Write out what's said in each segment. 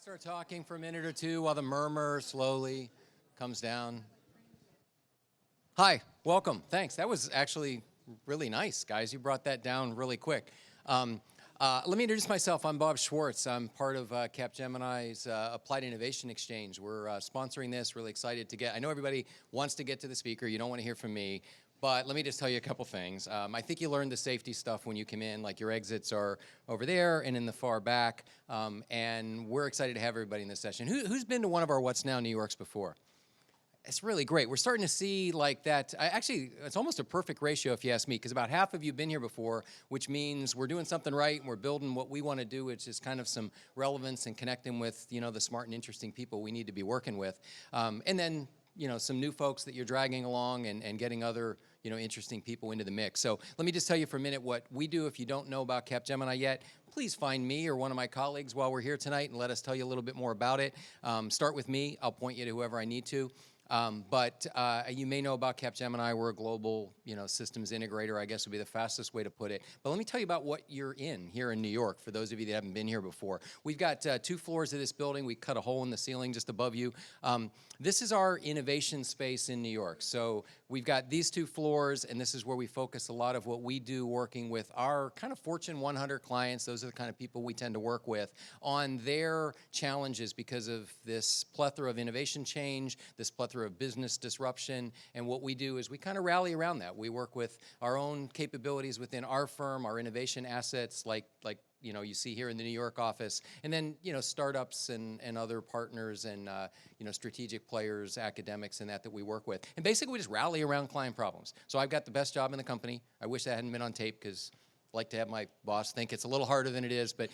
Start talking for a minute or two while the murmur slowly comes down. Hi, welcome. Thanks. That was actually really nice, guys. You brought that down really quick. Let me introduce myself. I'm Bob Schwartz. I'm part of Capgemini's Applied Innovation Exchange. We're sponsoring this. Really excited to get. I know everybody wants to get to the speaker. You don't want to hear from me. But let me just tell you a couple things. I think you learned the safety stuff when you come in, like your exits are over there and in the far back. And we're excited to have everybody in this session. Who's been to one of our What's Now New Yorks before? It's really great. We're starting to see like that. Actually, it's almost a perfect ratio if you ask me, because about half of you have been here before, which means we're doing something right and we're building what we want to do, which is kind of some relevance and connecting with, the smart and interesting people we need to be working with. And then, some new folks that you're dragging along and getting other, interesting people into the mix. So let me just tell you for a minute what we do. If you don't know about Capgemini yet, please find me or one of my colleagues while we're here tonight and let us tell you a little bit more about it. Start with me. I'll point you to whoever I need to. But you may know about Capgemini. We're a global, systems integrator, I guess would be the fastest way to put it. But let me tell you about what you're in here in New York, for those of you that haven't been here before. We've got 2 floors of this building. We cut a hole in the ceiling just above you. This is our innovation space in New York. So we've got these 2 floors, and this is where we focus a lot of what we do working with our kind of Fortune 100 clients. Those are the kind of people we tend to work with on their challenges because of this plethora of innovation change, this plethora of business disruption. And what we do is we kind of rally around that. We work with our own capabilities within our firm, our innovation assets like you see here in the New York office, and then, startups and other partners and, strategic players, academics and that we work with. And basically we just rally around client problems. So I've got the best job in the company. I wish that hadn't been on tape because I like to have my boss think it's a little harder than it is, but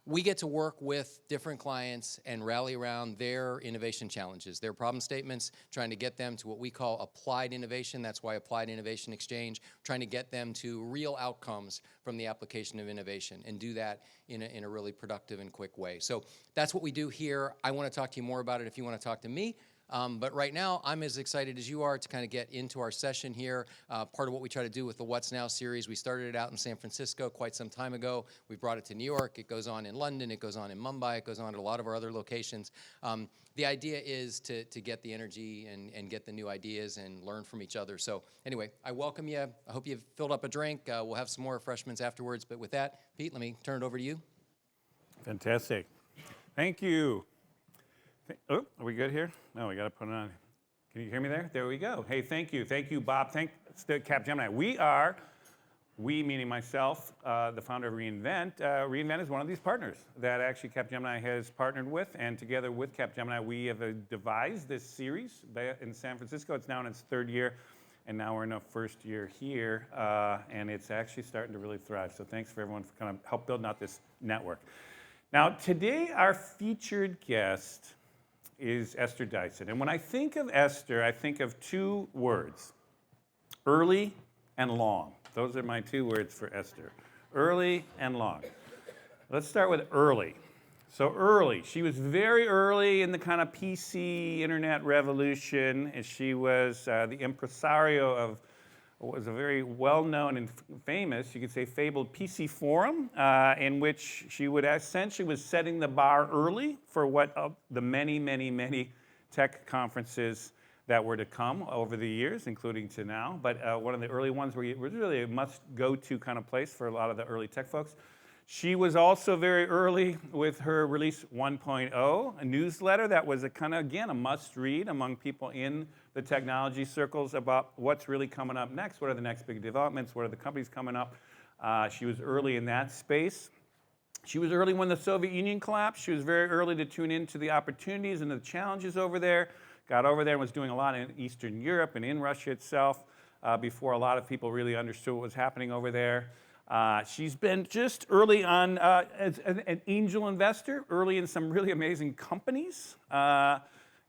we get to work with different clients and rally around their innovation challenges, their problem statements, trying to get them to what we call applied innovation. That's why Applied Innovation Exchange, trying to get them to real outcomes from the application of innovation and do that in a really productive and quick way. So that's what we do here. I want to talk to you more about it if you want to talk to me. But right now, I'm as excited as you are to kind of get into our session here. Part of what we try to do with the What's Now series, we started it out in San Francisco quite some time ago. We brought it to New York. It goes on in London. It goes on in Mumbai. It goes on at a lot of our other locations. The idea is to get the energy and get the new ideas and learn from each other. So anyway, I welcome you. I hope you've filled up a drink. We'll have some more refreshments afterwards. But with that, Pete, let me turn it over to you. Fantastic. Thank you. Oh, are we good here? No, we got to put it on. Can you hear me there? There we go. Hey, thank you. Thank you, Bob. Thanks to Capgemini. We meaning myself, the founder of re:Invent. re:Invent is one of these partners that actually Capgemini has partnered with, and together with Capgemini, we have devised this series in San Francisco. It's now in its 3rd year, and now we're in our 1st year here, and it's actually starting to really thrive. So thanks for everyone for kind of help building out this network. Now, today, our featured guest is Esther Dyson. And when I think of Esther, I think of 2 words, early and long. Those are my 2 words for Esther, early and long. Let's start with early. So early, she was very early in the kind of PC internet revolution, and she was the impresario of what was a very well-known and famous, you could say fabled PC forum, in which she would essentially was setting the bar early for what the many tech conferences that were to come over the years, including to now. But one of the early ones where it was really a must-go-to kind of place for a lot of the early tech folks. She was also very early with her release 1.0, a newsletter that was a kind of, again, a must-read among people in the technology circles about what's really coming up next, what are the next big developments, what are the companies coming up. She was early in that space. She was early when the Soviet Union collapsed. She was very early to tune into the opportunities and the challenges over there. Got over there and was doing a lot in Eastern Europe and in Russia itself before a lot of people really understood what was happening over there. She's been just early on as an angel investor, early in some really amazing companies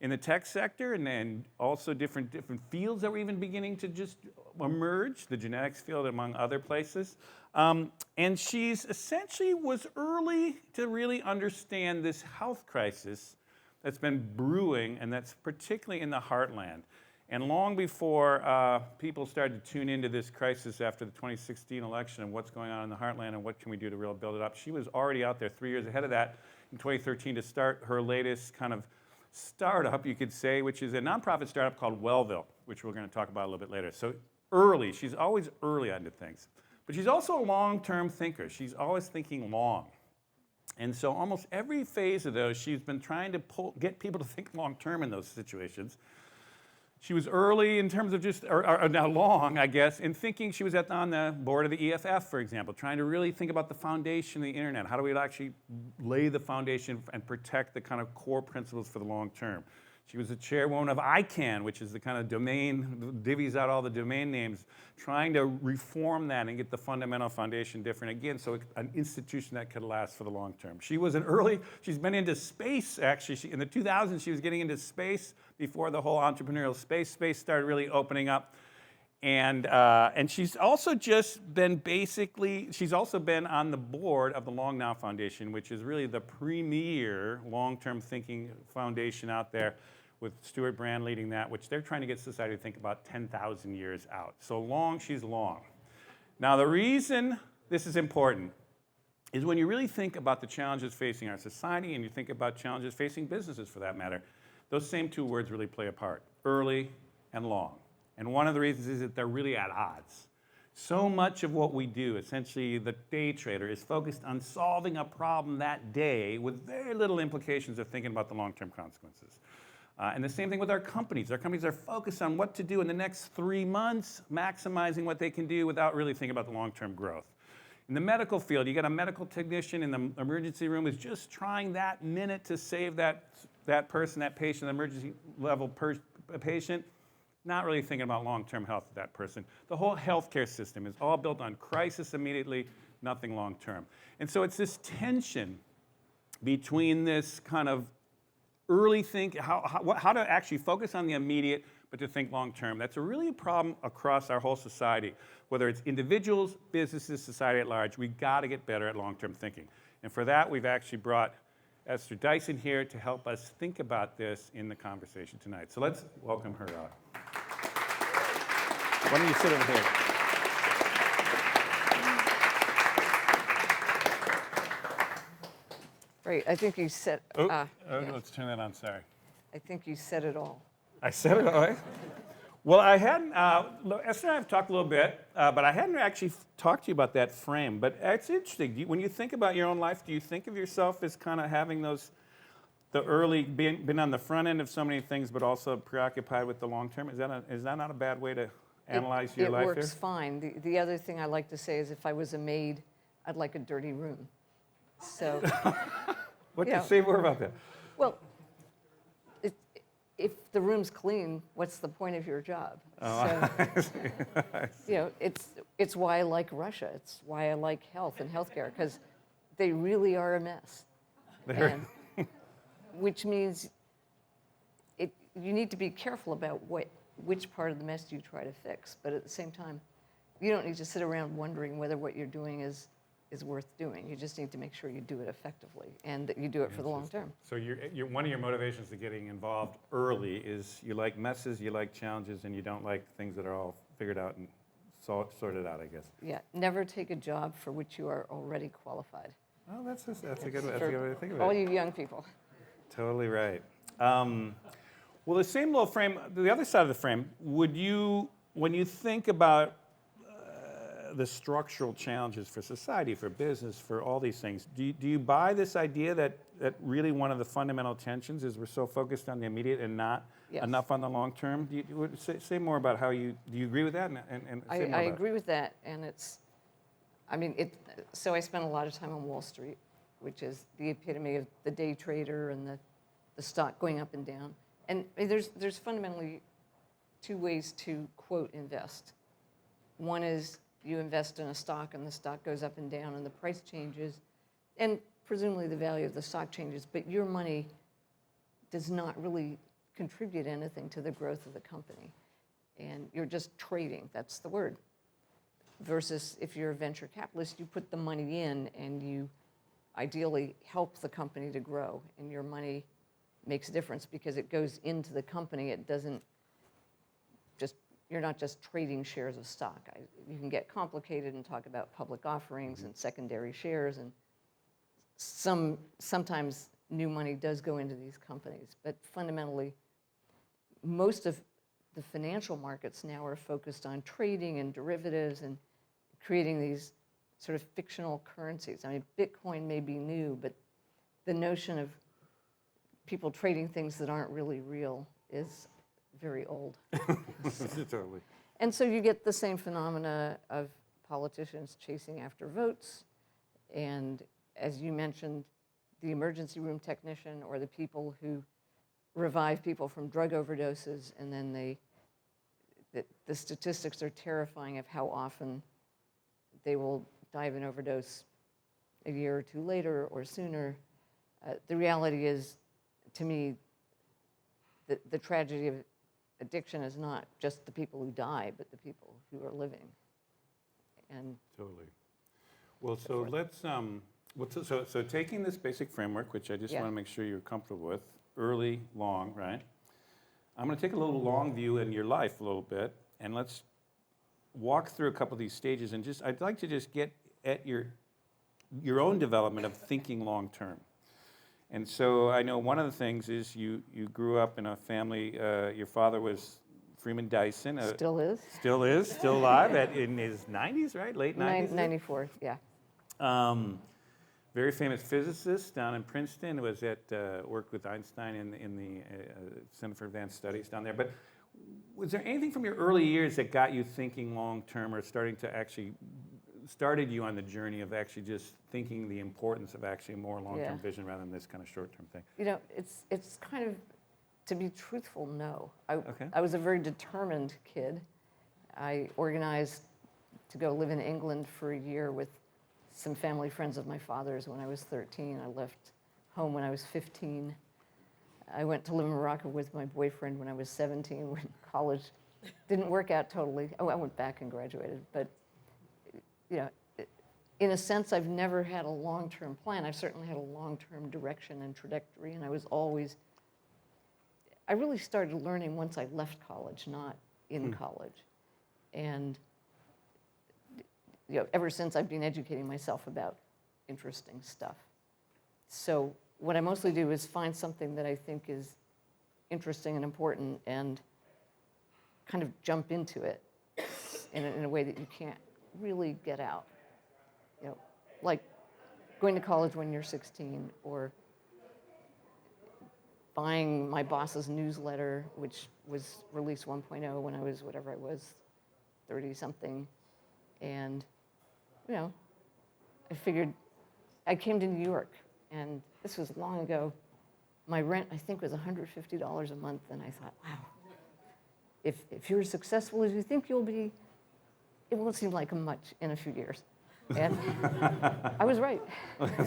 in the tech sector, and then also different fields that were even beginning to just emerge, the genetics field among other places. And she's essentially was early to really understand this health crisis that's been brewing, and that's particularly in the heartland. And long before people started to tune into this crisis after the 2016 election and what's going on in the heartland and what can we do to really build it up, she was already out there 3 years ahead of that, in 2013 to start her latest kind of startup, you could say, which is a nonprofit startup called WellFO, which we're going to talk about a little bit later. So early, she's always early onto things. But she's also a long-term thinker. She's always thinking long. And so almost every phase of those, she's been trying to get people to think long-term in those situations. She was early in terms of just, or now long, I guess, in thinking. She was on the board of the EFF, for example, trying to really think about the foundation of the internet. How do we actually lay the foundation and protect the kind of core principles for the long term? She was the chairwoman of ICANN, which is the kind of domain, divvies out all the domain names, trying to reform that and get the fundamental foundation different again, so an institution that could last for the long term. She was she's been into space, actually. In the 2000s, she was getting into space before the whole entrepreneurial space started really opening up. And she's also just been she's also been on the board of the Long Now Foundation, which is really the premier long-term thinking foundation out there, with Stuart Brand leading that, which they're trying to get society to think about 10,000 years out. So she's long. Now, the reason this is important is when you really think about the challenges facing our society, and you think about challenges facing businesses for that matter, those same two words really play a part, early and long. And one of the reasons is that they're really at odds. So much of what we do, essentially the day trader, is focused on solving a problem that day with very little implications of thinking about the long-term consequences. And the same thing with our companies. Our companies are focused on what to do in the next 3 months, maximizing what they can do without really thinking about the long-term growth. In the medical field, you got a medical technician in the emergency room who's just trying that minute to save that person, that patient, emergency level patient, not really thinking about long-term health of that person. The whole healthcare system is all built on crisis immediately, nothing long-term. And so it's this tension between this kind of early think, how to actually focus on the immediate, but to think long-term. That's a really problem across our whole society, whether it's individuals, businesses, society at large. We've got to get better at long-term thinking. And for that, we've actually brought Esther Dyson here to help us think about this in the conversation tonight. So let's welcome her out. Why don't you sit over here? Great. I think you said. Yeah. Let's turn that on. Sorry. I think you said it all. I said it all right. Well, I hadn't. Esther and I have talked a little bit, but I hadn't actually talked to you about that frame. But it's interesting. When you think about your own life, do you think of yourself as kind of having the early, been on the front end of so many things, but also preoccupied with the long term? Is that not a bad way to analyze your life here? It works fine. The other thing I like to say is, if I was a maid, I'd like a dirty room. So. What do you say more about that? Well, if the room's clean, what's the point of your job? Oh, So, it's why I like Russia. It's why I like health and healthcare, because they really are a mess. And, which means you need to be careful about which part of the mess you try to fix. But at the same time, you don't need to sit around wondering whether what you're doing is worth doing. You just need to make sure you do it effectively and that you do it for the long term. So one of your motivations to getting involved early is you like messes, you like challenges, and you don't like things that are all figured out and sorted out, I guess. Yeah, never take a job for which you are already qualified. Oh, that's a good way to think of it. All you young people. Totally right. Well, the same little frame, the other side of the frame, when you think about the structural challenges for society, for business, for all these things, do you buy this idea that really one of the fundamental tensions is we're so focused on the immediate and not enough on the long term? Say more about how do you agree with that? I agree with that, and so I spent a lot of time on Wall Street, which is the epitome of the day trader and the stock going up and down. And there's fundamentally two ways to, quote, invest. One is you invest in a stock and the stock goes up and down and the price changes, and presumably the value of the stock changes, but your money does not really contribute anything to the growth of the company. And you're just trading, that's the word. Versus if you're a venture capitalist, you put the money in and you ideally help the company to grow, and your money makes a difference because it goes into the company. It doesn't you're not just trading shares of stock. You can get complicated and talk about public offerings and secondary shares, and sometimes new money does go into these companies, but fundamentally, most of the financial markets now are focused on trading and derivatives and creating these sort of fictional currencies. I mean, Bitcoin may be new, but the notion of people trading things that aren't really real is very old. Totally. And so you get the same phenomena of politicians chasing after votes, and as you mentioned, the emergency room technician or the people who revive people from drug overdoses, and then the statistics are terrifying of how often they will die of an overdose a year or two later or sooner. The reality is, to me, the tragedy of addiction is not just the people who die, but the people who are living. And Totally. Well, so let's, so taking this basic framework, which I just Yeah. want to make sure you're comfortable with, early, long, right? I'm going to take a little long view in your life a little bit, and let's walk through a couple of these stages, and I'd like to just get at your own development of thinking long term. And so I know one of the things is you grew up in a family, your father was Freeman Dyson. still is. Still is, still alive, in his 90s, right? Late 90s? 94, yeah. Very famous physicist down in Princeton, was worked with Einstein in the Center for Advanced Studies down there. But was there anything from your early years that got you thinking long term, or started you on the journey of actually just thinking the importance of actually more long-term vision rather than this kind of short-term thing? You know, it's kind of, to be truthful, no. Okay. I was a very determined kid. I organized to go live in England for a year with some family friends of my father's when I was 13. I left home when I was 15. I went to live in Morocco with my boyfriend when I was 17, when college didn't work out totally. Oh, I went back and graduated, but you know, in a sense, I've never had a long-term plan. I've certainly had a long-term direction and trajectory, and I really started learning once I left college, not in college. And you know, ever since, I've been educating myself about interesting stuff. So what I mostly do is find something that I think is interesting and important and kind of jump into it in a way that you can't really get out. You know, like going to college when you're 16, or buying my boss's newsletter, which was release 1.0 when I was whatever I was, 30-something. And, you know, I came to New York, and this was long ago. My rent, I think, was $150 a month, and I thought, wow, if you're as successful as you think you'll be, it won't seem like much in a few years. And I was right.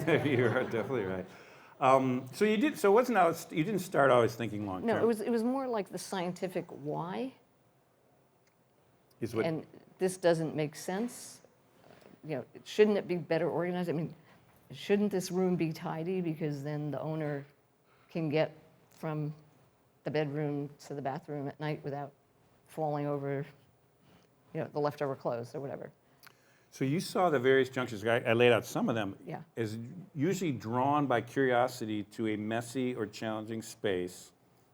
You're definitely right. So you did. So you didn't start always thinking long term. No, it was more like the scientific why. Is what, And this doesn't make sense. You know, shouldn't it be better organized? I mean, shouldn't this room be tidy, because then the owner can get from the bedroom to the bathroom at night without falling over, you know, the leftover clothes or whatever. So you saw the various junctures. I laid out some of them. Yeah. As usually drawn by curiosity to a messy or challenging space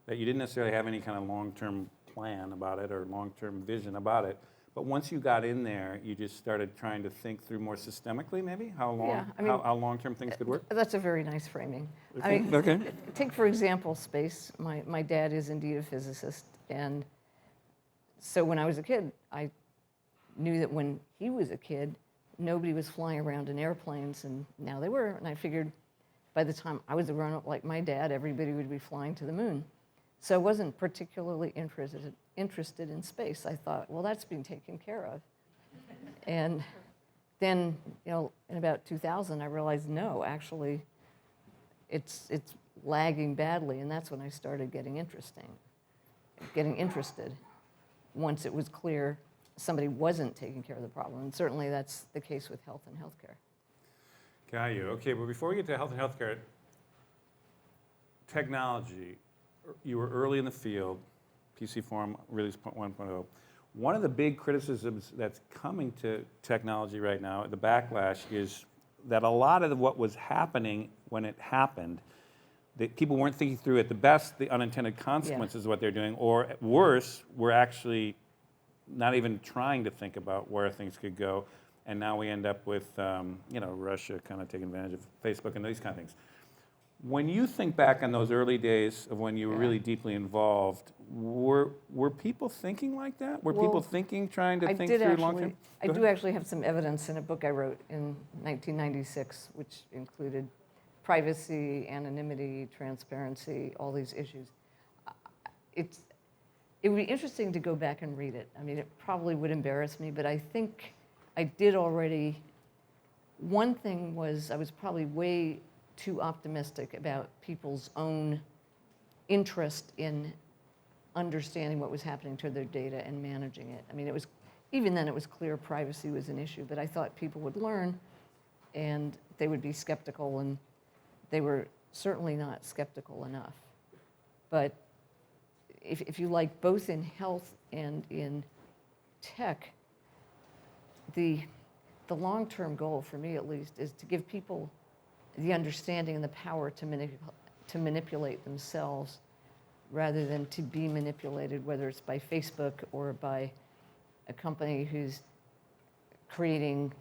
that you didn't necessarily have any kind of long-term plan about it or long-term vision about it. But once you got in there, you just started trying to think through more systemically, maybe how long-term things could work. That's a very nice framing. Okay. I mean, Okay. take, for example, space. My dad is indeed a physicist, and so when I was a kid, I knew that when he was a kid, nobody was flying around in airplanes, and now they were. And I figured by the time I was a grown-up like my dad, everybody would be flying to the moon. So I wasn't particularly interested in space. I thought, well, that's been taken care of. And then, you know, in about 2000, I realized, no, actually, it's lagging badly, and that's when I started getting interested. Once it was clear somebody wasn't taking care of the problem, and certainly that's the case with health and healthcare. Got you. Okay, but before we get to health and healthcare, technology, you were early in the field, PC Forum release 1.0. One of the big criticisms that's coming to technology right now, the backlash, is that a lot of what was happening when it happened, that people weren't thinking through at the best the unintended consequences of what they're doing, or at worse, we're actually not even trying to think about where things could go, and now we end up with Russia kind of taking advantage of Facebook and these kind of things. When you think back on those early days of when you were really deeply involved, were people thinking like that? Were people trying to think through long term? I do actually have some evidence in a book I wrote in 1996, which included privacy, anonymity, transparency, all these issues. It would be interesting to go back and read it. I mean, it probably would embarrass me, but I think I did already. One thing was I was probably way too optimistic about people's own interest in understanding what was happening to their data and managing it. I mean, even then it was clear privacy was an issue, but I thought people would learn and they would be skeptical, and they were certainly not skeptical enough. But if you like, both in health and in tech, the long-term goal, for me at least, is to give people the understanding and the power to manipulate themselves rather than to be manipulated, whether it's by Facebook or by a company who's creating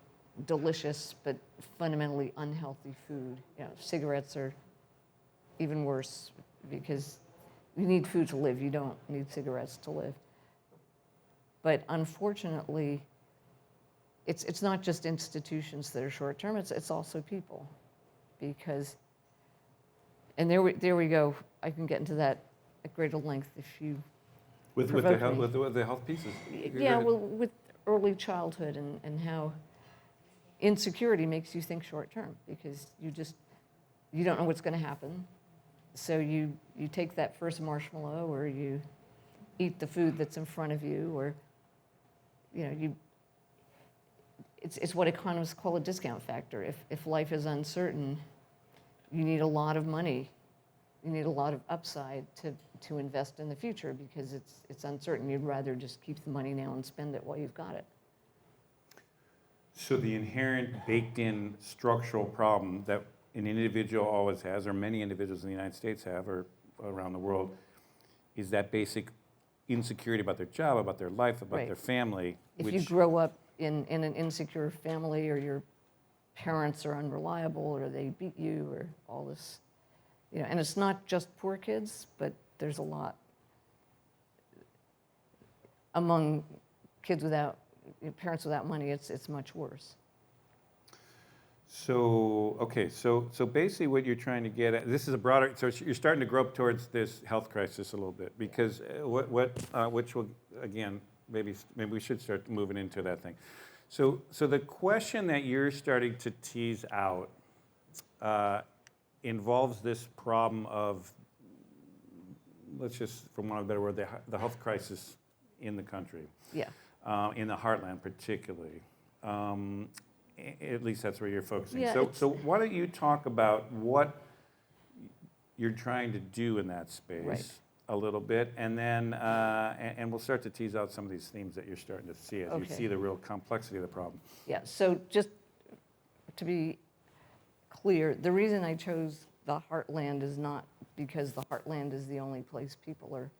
delicious but fundamentally unhealthy food. Cigarettes are even worse because you need food to live. You don't need cigarettes to live. But unfortunately, it's not just institutions that are short-term, it's also people. Because, and there we go. I can get into that at greater length if you with the health pieces. Yeah, well, with early childhood and how insecurity makes you think short-term, because you don't know what's going to happen. So you take that first marshmallow, or you eat the food that's in front of you, or it's what economists call a discount factor. If life is uncertain, you need a lot of money. You need a lot of upside to invest in the future, because it's uncertain. You'd rather just keep the money now and spend it while you've got it. So the inherent baked-in structural problem that an individual always has, or many individuals in the United States have, or around the world, is that basic insecurity about their job, about their life, about their family. If you grow up in an insecure family, or your parents are unreliable, or they beat you, or all this, and it's not just poor kids, but there's a lot among kids without parents without money. It's much worse. So okay, so basically what you're trying to get at, this is a broader, so you're starting to grow up towards this health crisis a little bit, because which will, again, maybe we should start moving into that thing. So the question that you're starting to tease out involves this problem of, let's just, for want of a better word, the health crisis in the country. Yeah. In the heartland particularly. At least that's where you're focusing. Yeah, so why don't you talk about what you're trying to do in that space a little bit, and then and we'll start to tease out some of these themes that you're starting to see as you see the real complexity of the problem. Yeah, so just to be clear, the reason I chose the heartland is not because the heartland is the only place people are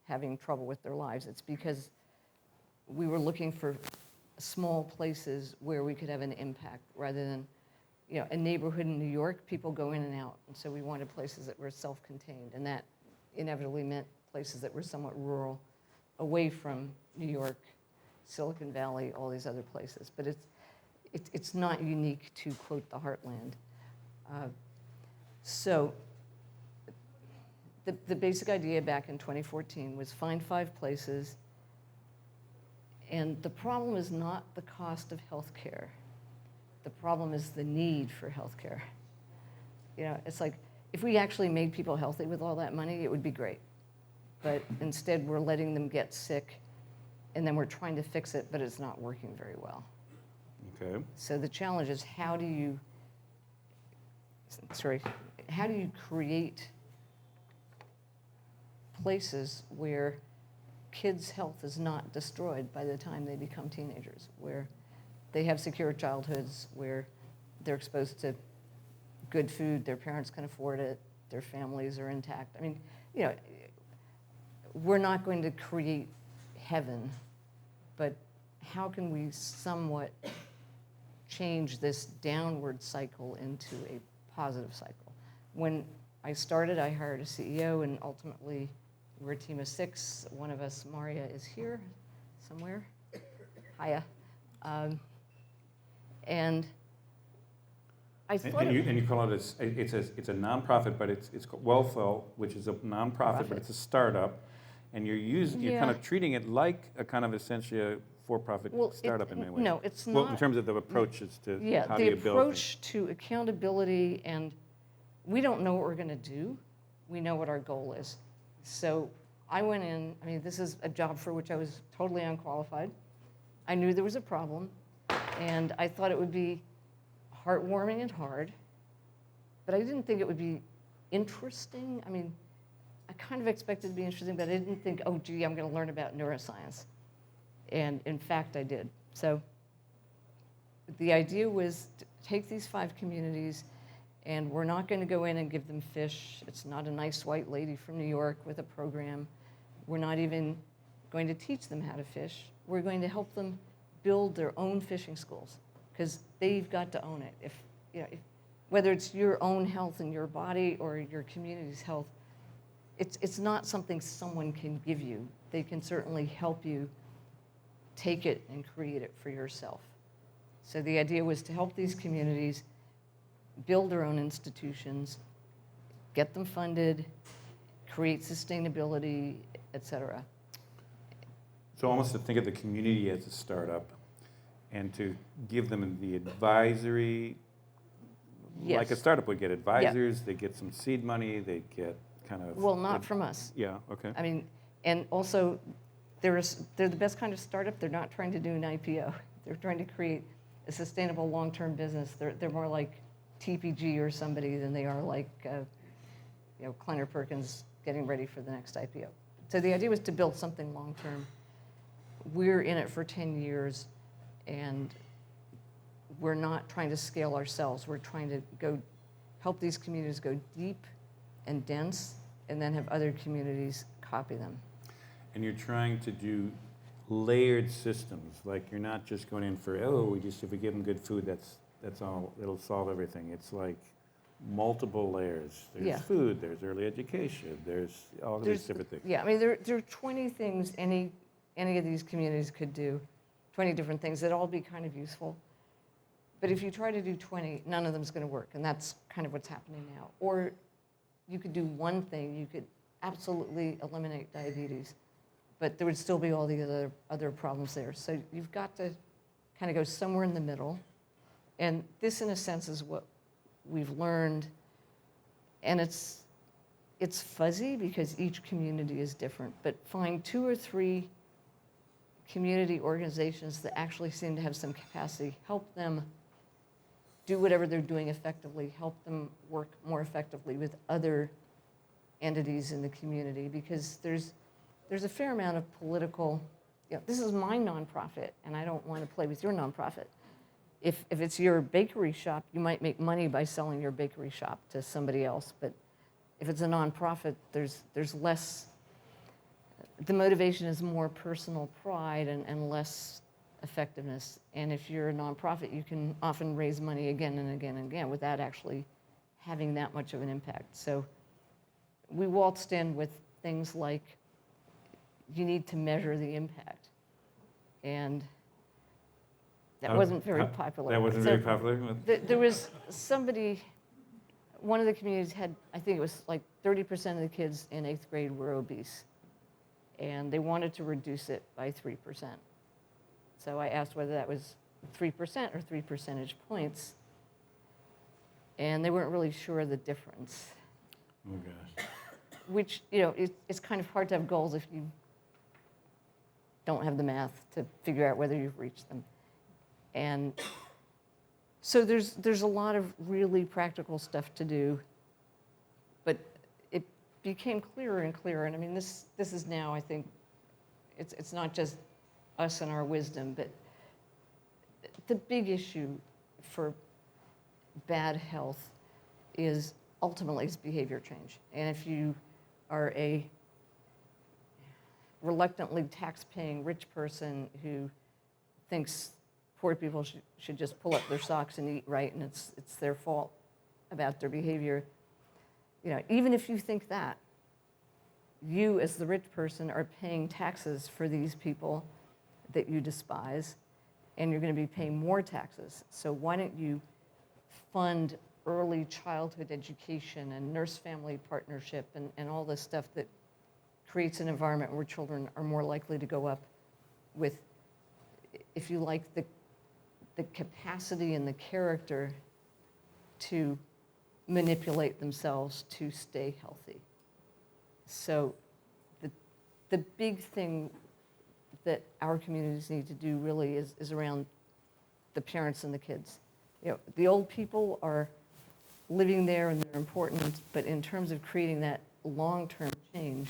having trouble with their lives. It's because we were looking for small places where we could have an impact, rather than, a neighborhood in New York, people go in and out. And so we wanted places that were self-contained, and that inevitably meant places that were somewhat rural, away from New York, Silicon Valley, all these other places. But it's not unique to, quote, the heartland. So the basic idea back in 2014 was find 5 places. And the problem is not the cost of health care. The problem is the need for health care. It's like, if we actually made people healthy with all that money, it would be great. But instead, we're letting them get sick, and then we're trying to fix it, but it's not working very well. Okay. So the challenge is, how do you create places where kids' health is not destroyed by the time they become teenagers, where they have secure childhoods, where they're exposed to good food, their parents can afford it, their families are intact. I mean, you know, we're not going to create heaven, but how can we somewhat change this downward cycle into a positive cycle? When I started, I hired a CEO, and ultimately we're a team of 6. One of us, Maria, is here somewhere. Hiya. And I thought And you call it it's a nonprofit, but it's called WellFO, which is a nonprofit, but it's a startup, and you're kind of treating it like a kind of essentially a for-profit startup in many ways. No, it's not. Well, in terms of the approaches to how do the you build approach to accountability, and we don't know what we're going to do. We know what our goal is. So I went in. I mean, this is a job for which I was totally unqualified. I knew there was a problem, and I thought it would be heartwarming and hard, but I didn't think it would be interesting. I mean, I kind of expected it to be interesting, but I didn't think, oh, gee, I'm going to learn about neuroscience. And in fact, I did. So the idea was to take these 5 communities, and we're not going to go in and give them fish. It's not a nice white lady from New York with a program. We're not even going to teach them how to fish. We're going to help them build their own fishing schools, because they've got to own it. Whether it's your own health in your body or your community's health, it's not something someone can give you. They can certainly help you take it and create it for yourself. So the idea was to help these communities build their own institutions, get them funded, create sustainability, et cetera. So almost to think of the community as a startup, and to give them the advisory, like a startup would get advisors, they get some seed money, they get kind of... Well, not from us. Yeah, okay. I mean, and also, they're the best kind of startup. They're not trying to do an IPO. They're trying to create a sustainable long-term business. They're more like TPG or somebody than they are like, Kleiner Perkins getting ready for the next IPO. So the idea was to build something long-term. We're in it for 10 years, and we're not trying to scale ourselves. We're trying to help these communities go deep and dense, and then have other communities copy them. And you're trying to do layered systems, like you're not just going in for, if we give them good food, that's all, it'll solve everything. It's like multiple layers. There's food, there's early education, there's all these different things. Yeah, I mean, there are 20 things any of these communities could do, 20 different things that all be kind of useful. But if you try to do 20, none of them's going to work, and that's kind of what's happening now. Or you could do one thing, you could absolutely eliminate diabetes, but there would still be all the other problems there. So you've got to kind of go somewhere in the middle. And this, in a sense, is what we've learned. And it's fuzzy because each community is different, but find 2 or 3 community organizations that actually seem to have some capacity, help them do whatever they're doing effectively, help them work more effectively with other entities in the community, because there's a fair amount of political, this is my nonprofit, and I don't want to play with your nonprofit. If it's your bakery shop, you might make money by selling your bakery shop to somebody else, but if it's a nonprofit, there's less, the motivation is more personal pride and less effectiveness. And if you're a nonprofit, you can often raise money again and again and again without actually having that much of an impact. So we waltzed in with things like, you need to measure the impact. And that wasn't very popular. That wasn't very popular? There was somebody, one of the communities had, I think it was like 30% of the kids in 8th grade were obese. And they wanted to reduce it by 3%. So I asked whether that was 3% or 3 percentage points. And they weren't really sure of the difference. Oh, gosh. Which, it's kind of hard to have goals if you don't have the math to figure out whether you've reached them. And so there's a lot of really practical stuff to do, but it became clearer and clearer. And I mean, this is now, I think, it's not just us and our wisdom, but the big issue for bad health is ultimately it's behavior change. And if you are a reluctantly tax-paying rich person who thinks poor people should just pull up their socks and eat right, and it's their fault about their behavior, even if you think that, you as the rich person are paying taxes for these people that you despise, and you're going to be paying more taxes. So why don't you fund early childhood education and nurse-family partnership and all this stuff that creates an environment where children are more likely to go up with, if you like, the capacity and the character to manipulate themselves to stay healthy. So the big thing that our communities need to do really is around the parents and the kids. The old people are living there and they're important, but in terms of creating that long-term change,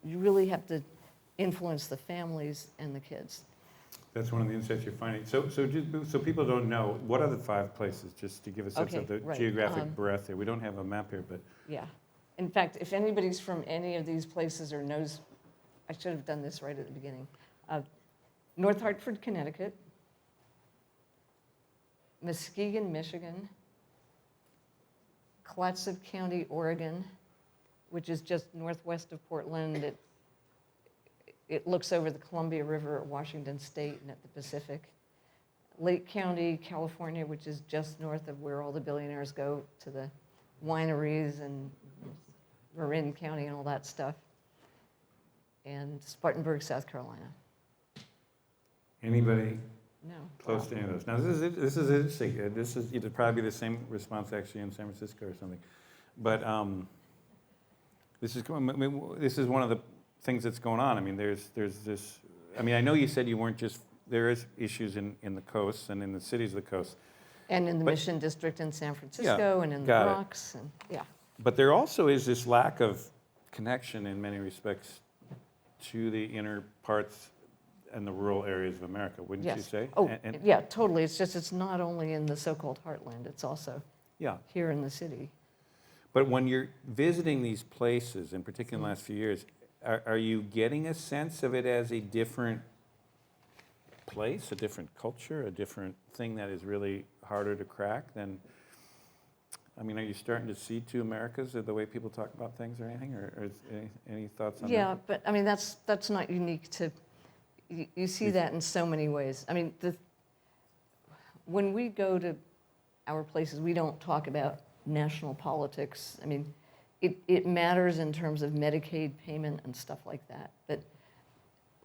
you really have to influence the families and the kids. That's one of the insights you're finding. So people don't know, what are the 5 places, just to give a sense of the right. geographic breadth here? We don't have a map here, but Yeah. In fact, if anybody's from any of these places or knows, I should have done this right at the beginning. North Hartford, Connecticut, Muskegon, Michigan, Clatsop County, Oregon, which is just northwest of Portland. It looks over the Columbia River at Washington State and at the Pacific. Lake County, California, which is just north of where all the billionaires go to the wineries, and Marin County and all that stuff. And Spartanburg, South Carolina. anybody No. close to any of those? Now, this is interesting. This is, it'd probably be the same response actually in San Francisco or something. But this is one of the things that's going on. I mean, there's this, I mean, I know you said you weren't just, there is issues in the coasts and in the cities of the coast. And in the But- Mission District in San Francisco and in the got it. Bronx. And, yeah. But there also is this lack of connection in many respects to the inner parts and the rural areas of America, wouldn't you Yes. say? Oh, And- yeah, totally. It's just, it's not only in the so-called heartland, it's also yeah. here in the city. But when you're visiting these places, in particular in the last few years, are you getting a sense of it as a different place, a different culture, a different thing that is really harder to crack than, I mean, are you starting to see 2 Americas, or the way people talk about things or anything, or is any thoughts on Yeah, that? but I mean, that's not unique to, you see that in so many ways. I mean, when we go to our places, we don't talk about national politics. I mean, it matters in terms of Medicaid payment and stuff like that. But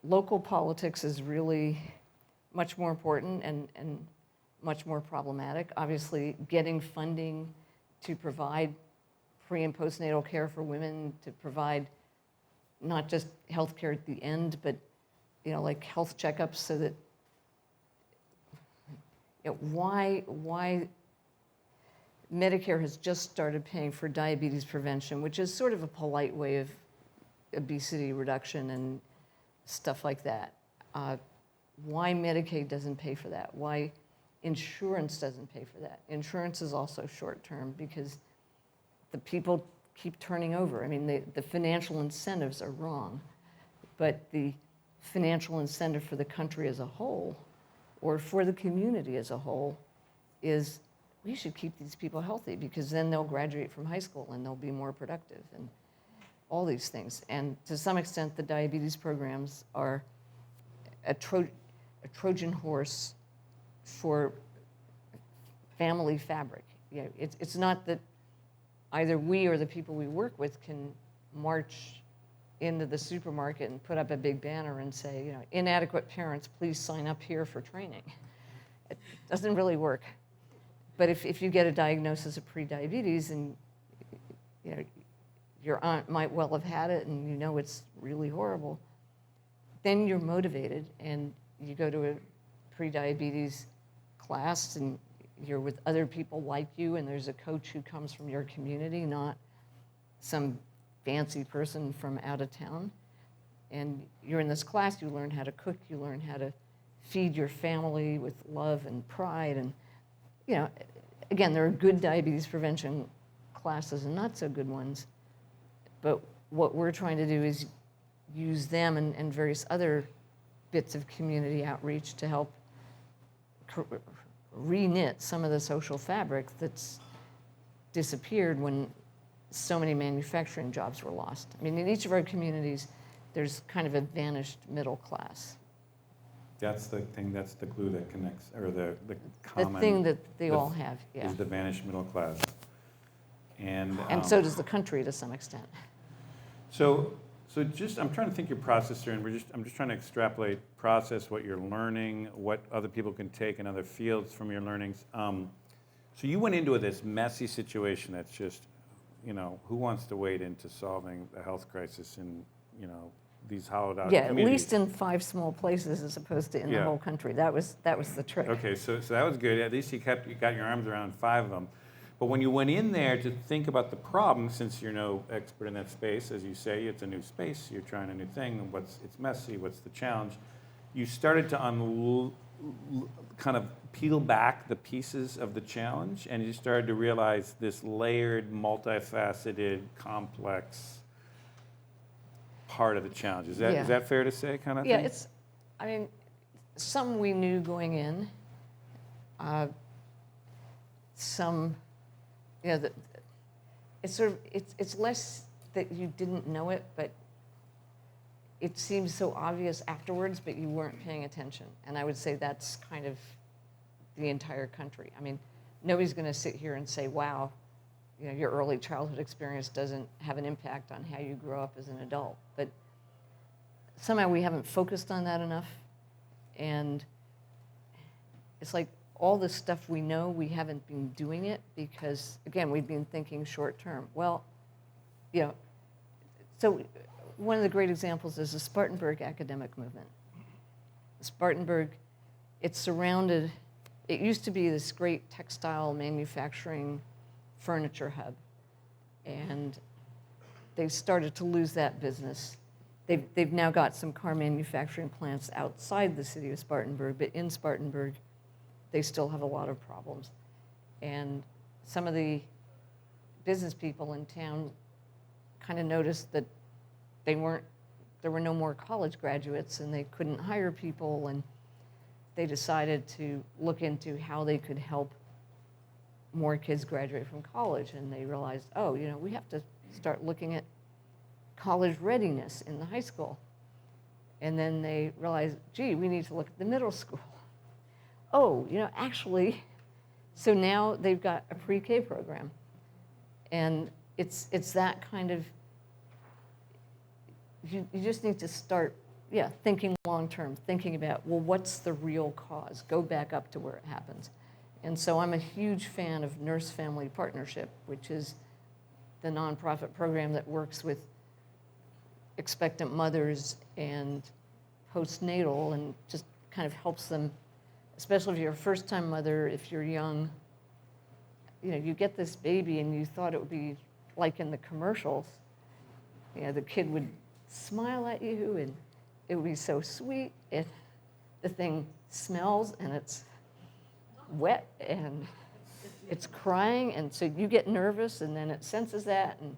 local politics is really much more important and much more problematic. Obviously, getting funding to provide pre- and postnatal care for women, to provide not just health care at the end, but like health checkups, so that why Medicare has just started paying for diabetes prevention, which is sort of a polite way of obesity reduction and stuff like that. Why Medicaid doesn't pay for that? Why insurance doesn't pay for that? Insurance is also short-term because the people keep turning over. I mean, the financial incentives are wrong, but the financial incentive for the country as a whole, or for the community as a whole, is we should keep these people healthy, because then they'll graduate from high school and they'll be more productive and all these things. And to some extent, the diabetes programs are a Trojan horse for family fabric. It's not that either we or the people we work with can march into the supermarket and put up a big banner and say, inadequate parents, please sign up here for training. It doesn't really work. But if you get a diagnosis of prediabetes and your aunt might well have had it and it's really horrible, then you're motivated and you go to a prediabetes class and you're with other people like you, and there's a coach who comes from your community, not some fancy person from out of town. And you're in this class, you learn how to cook, you learn how to feed your family with love and pride. And, again, there are good diabetes prevention classes and not so good ones. But what we're trying to do is use them and various other bits of community outreach to help re-knit some of the social fabric that's disappeared when so many manufacturing jobs were lost. I mean, in each of our communities, there's kind of a vanished middle class. That's the thing, that's the glue that connects, or the The common. thing that they the- all have, yeah. Is the vanished middle class. And So does the country to some extent. So just, I'm trying to think your process here, and I'm just trying to extrapolate, process what you're learning, what other people can take in other fields from your learnings. So you went into this messy situation that's just, who wants to wade into solving the health crisis in, these hollowed out Yeah, communities? at least in 5 small places as opposed to in the Yeah. whole country. That was the trick. Okay, so that was good. At least you got your arms around 5 of them. But when you went in there to think about the problem, since you're no expert in that space, as you say, it's a new space, you're trying a new thing, it's messy, what's the challenge? You started to kind of peel back the pieces of the challenge, and you started to realize this layered, multifaceted, complex part of the challenge. Is Yeah. that fair to say, kind of Yeah, thing? some we knew going in. Some, it's less that you didn't know it, but it seems so obvious afterwards, but you weren't paying attention. And I would say that's kind of the entire country. I mean, nobody's going to sit here and say, wow, your early childhood experience doesn't have an impact on how you grow up as an adult. But somehow we haven't focused on that enough. And it's like all the stuff we know, we haven't been doing it because, again, we've been thinking short term. Well, so one of the great examples is the Spartanburg academic movement. Spartanburg, it used to be this great textile manufacturing furniture hub, and they started to lose that business. They've now got some car manufacturing plants outside the city of Spartanburg, but in Spartanburg, they still have a lot of problems. And some of the business people in town kind of noticed that there were no more college graduates and they couldn't hire people, and they decided to look into how they could help more kids graduate from college. And they realized, we have to start looking at college readiness in the high school. And then they realized, gee, we need to look at the middle school. Actually, so now they've got a pre-K program. And it's that kind of, you just need to start, thinking long-term, thinking about, well, what's the real cause? Go back up to where it happens. And so I'm a huge fan of Nurse Family Partnership, which is the nonprofit program that works with expectant mothers and postnatal and just kind of helps them, especially if you're a first-time mother, if you're young, you get this baby and you thought it would be like in the commercials. The kid would smile at you and it would be so sweet. The thing smells and it's wet and it's crying, and so you get nervous and then it senses that, and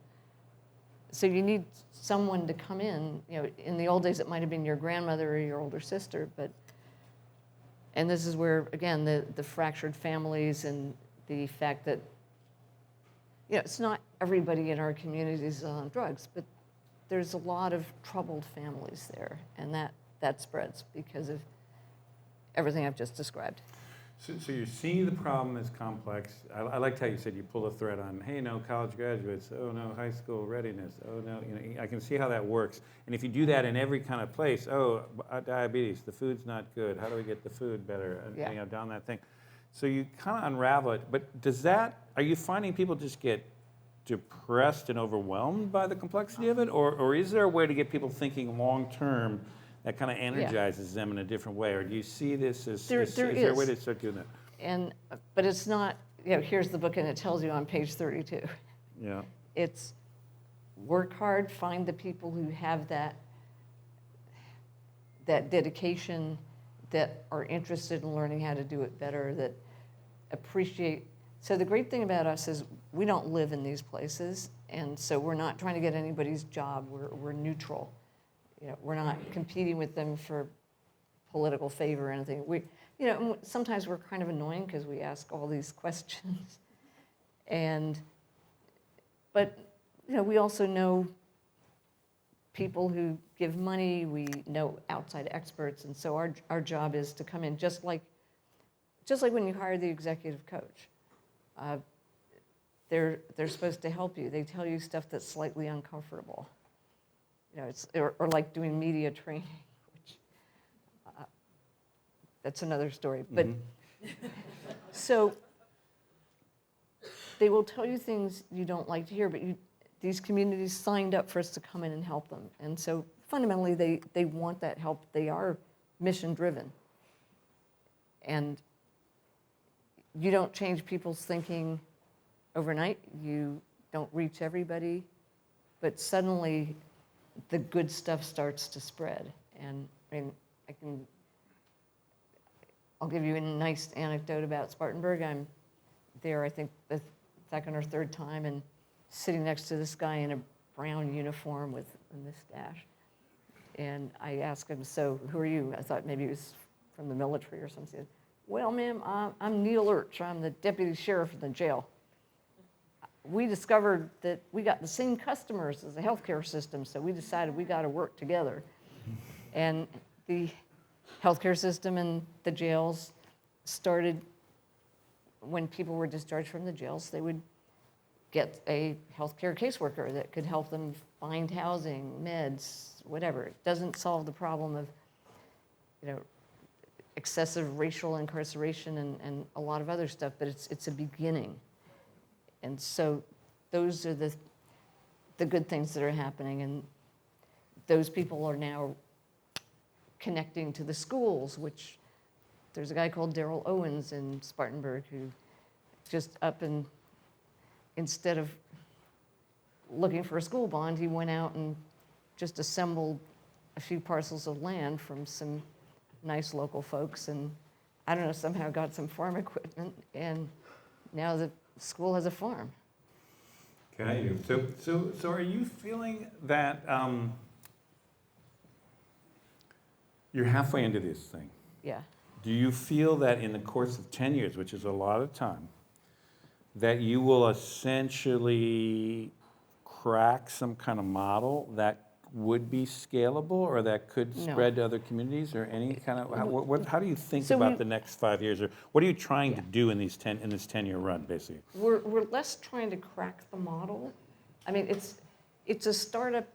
so you need someone to come in. In the old days it might have been your grandmother or your older sister, and this is where, again, the fractured families and the fact that it's not everybody in our communities is on drugs, but there's a lot of troubled families there, and that spreads because of everything I've just described. So you're seeing the problem as complex. I liked how you said you pull a thread on, hey, no college graduates, oh no high school readiness, oh no, I can see how that works. And if you do that in every kind of place, diabetes, the food's not good, how do we get the food better? Down that thing. So you kind of unravel it, but are you finding people just get depressed and overwhelmed by the complexity of it? Or is there a way to get people thinking long term that kind of energizes them in a different way? Or do you see this as, is there a way to start doing that? But it's not, here's the book and it tells you on page 32. Yeah. It's work hard, find the people who have that dedication, that are interested in learning how to do it better, that appreciate. So the great thing about us is we don't live in these places, and so we're not trying to get anybody's job. We're neutral. You know, we're not competing with them for political favor or anything. You know, sometimes we're kind of annoying because we ask all these questions, but you know, we also know people who give money. We know outside experts, and so our job is to come in just like when you hire the executive coach. They're supposed to help you. They tell you stuff that's slightly uncomfortable. You know, it's or like doing media training, which that's another story. But so they will tell you things you don't like to hear, but these communities signed up for us to come in and help them, and so fundamentally they want that help. They are mission driven, and you don't change people's thinking overnight. You don't reach everybody, but suddenly the good stuff starts to spread. And I mean, I'll give you a nice anecdote about Spartanburg. I'm there, I think, the second or third time, and sitting next to this guy in a brown uniform with a mustache. And I asked him, "So who are you?" I thought maybe he was from the military or something. "Well, ma'am, I'm Neil Urch. I'm the deputy sheriff in the jail. We discovered that we got the same customers as the healthcare system, so we decided we got to work together." And the healthcare system and the jails started, when people were discharged from the jails, they would get a healthcare caseworker that could help them find housing, meds, whatever. It doesn't solve the problem of, you know, excessive racial incarceration and a lot of other stuff, but it's a beginning. And so those are the good things that are happening, and those people are now connecting to the schools, which there's a guy called Daryl Owens in Spartanburg who just up and, instead of looking for a school bond, he went out and just assembled a few parcels of land from some nice local folks, and I don't know, somehow got some farm equipment, and now the school has a farm. Got you. So are you feeling that you're halfway into this thing? Yeah. Do you feel that in the course of 10 years, which is a lot of time, that you will essentially crack some kind of model that would be scalable or that could No. spread to other communities, or any kind of, how do you think So about the next 5 years, or what are you trying to Yeah. do in this 10-year run, basically? We're less trying to crack the model. I mean, it's a startup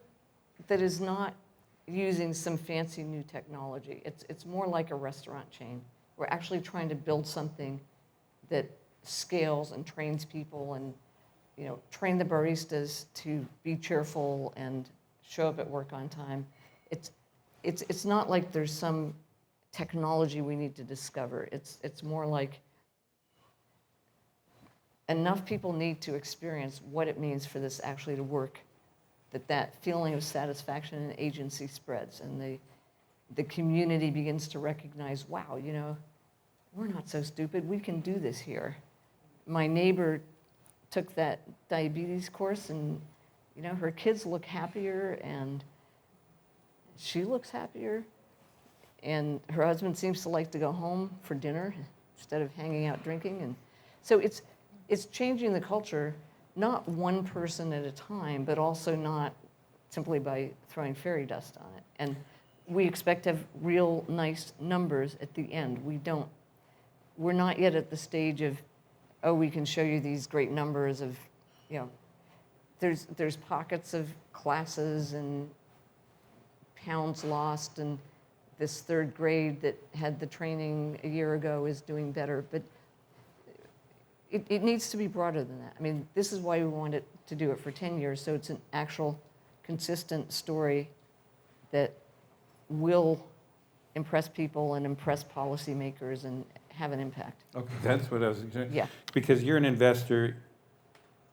that is not using some fancy new technology. It's more like a restaurant chain. We're actually trying to build something that scales and trains people, and, you know, train the baristas to be cheerful and show up at work on time. It's not like there's some technology we need to discover. It's more like enough people need to experience what it means for this actually to work, that feeling of satisfaction and agency spreads, and the community begins to recognize, wow, you know, we're not so stupid, we can do this here. My neighbor took that diabetes course, and, you know, her kids look happier, and she looks happier, and her husband seems to like to go home for dinner instead of hanging out drinking. And so it's changing the culture, not one person at a time, but also not simply by throwing fairy dust on it. And we expect to have real nice numbers at the end. We're not yet at the stage of, oh, we can show you these great numbers of, you know, there's pockets of classes and pounds lost, and this third grade that had the training a year ago is doing better, but it needs to be broader than that. I mean, this is why we wanted to do it for 10 years, so it's an actual consistent story that will impress people and impress policymakers and have an impact. Okay, that's what I was saying. Yeah. Because you're an investor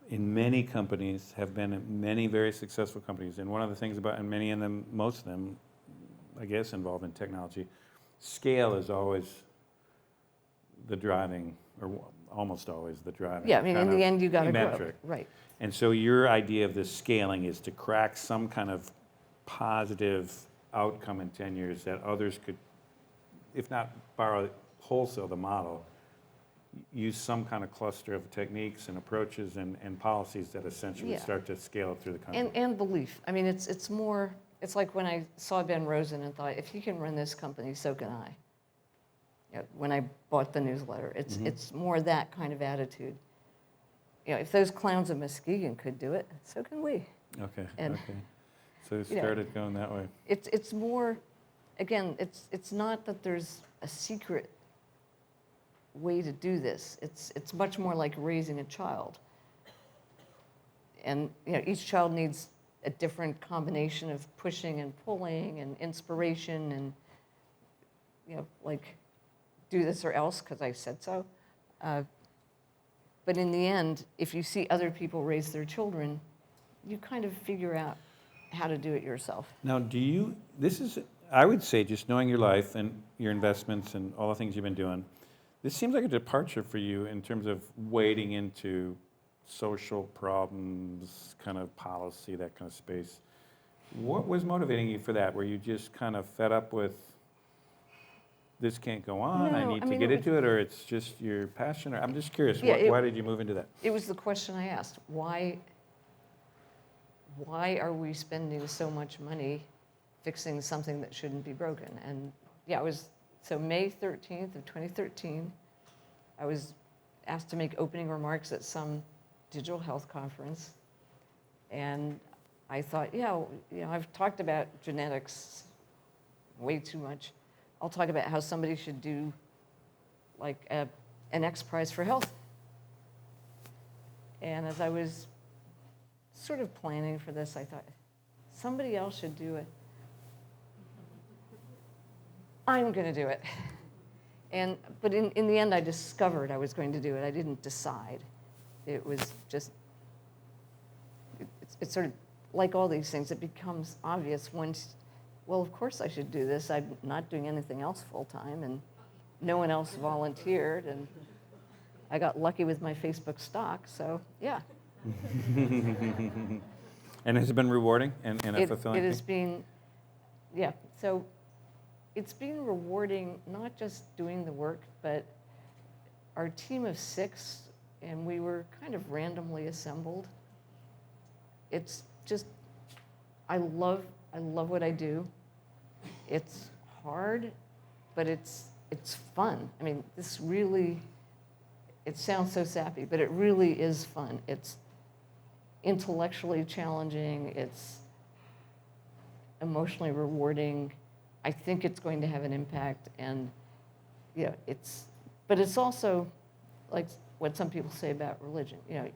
in many companies, have been in many very successful companies, and one of the things about, and many of them, most of them, I guess, involved in technology, scale is always the driving or almost always the driving. Yeah, I mean, in kind the of end, you got to grow. metric. Right. And so your idea of this scaling is to crack some kind of positive outcome in 10 years that others could, if not borrow wholesale the model, use some kind of cluster of techniques and approaches and policies that essentially Yeah. start to scale it through the country. And belief. I mean, it's more, it's like when I saw Ben Rosen and thought, if he can run this company, so can I. You know, when I bought the newsletter, it's more that kind of attitude. You know, if those clowns of Muskegon could do it, so can we. Okay, And, okay. So it you know, started going that way. It's more, again, it's not that there's a secret way to do this. It's much more like raising a child. And you know, each child needs a different combination of pushing and pulling and inspiration and, you know, like, do this or else because I said so. But in the end, if you see other people raise their children, you kind of figure out how to do it yourself. Now, this is, I would say, just knowing your life and your investments and all the things you've been doing, this seems like a departure for you in terms of wading into social problems, kind of policy, that kind of space. What was motivating you for that? Were you just kind of fed up with, this can't go on, I No, need I to mean, get it into it, or it's just your passion? Or I'm just curious, Yeah, why did you move into that? It was the question I asked. Why are we spending so much money fixing something that shouldn't be broken? And yeah, so May 13th of 2013, I was asked to make opening remarks at some digital health conference. And I thought, yeah, you know, I've talked about genetics way too much. I'll talk about how somebody should do like an X Prize for Health. And as I was sort of planning for this, I thought, somebody else should do it. I'm going to do it. But in the end, I discovered I was going to do it. I didn't decide. It was just, it's sort of like all these things, it becomes obvious once, well, of course I should do this. I'm not doing anything else full time, and no one else volunteered, and I got lucky with my Facebook stock, so yeah. And has it been rewarding and a fulfilling It has thing? been, yeah. So it's been rewarding, not just doing the work, but our team of 6, and we were kind of randomly assembled. It's just, I love what I do. It's hard, but it's fun. I mean, this really, it sounds so sappy, but it really is fun. It's intellectually challenging. It's emotionally rewarding. I think it's going to have an impact, and yeah, but it's also like what some people say about religion. You know,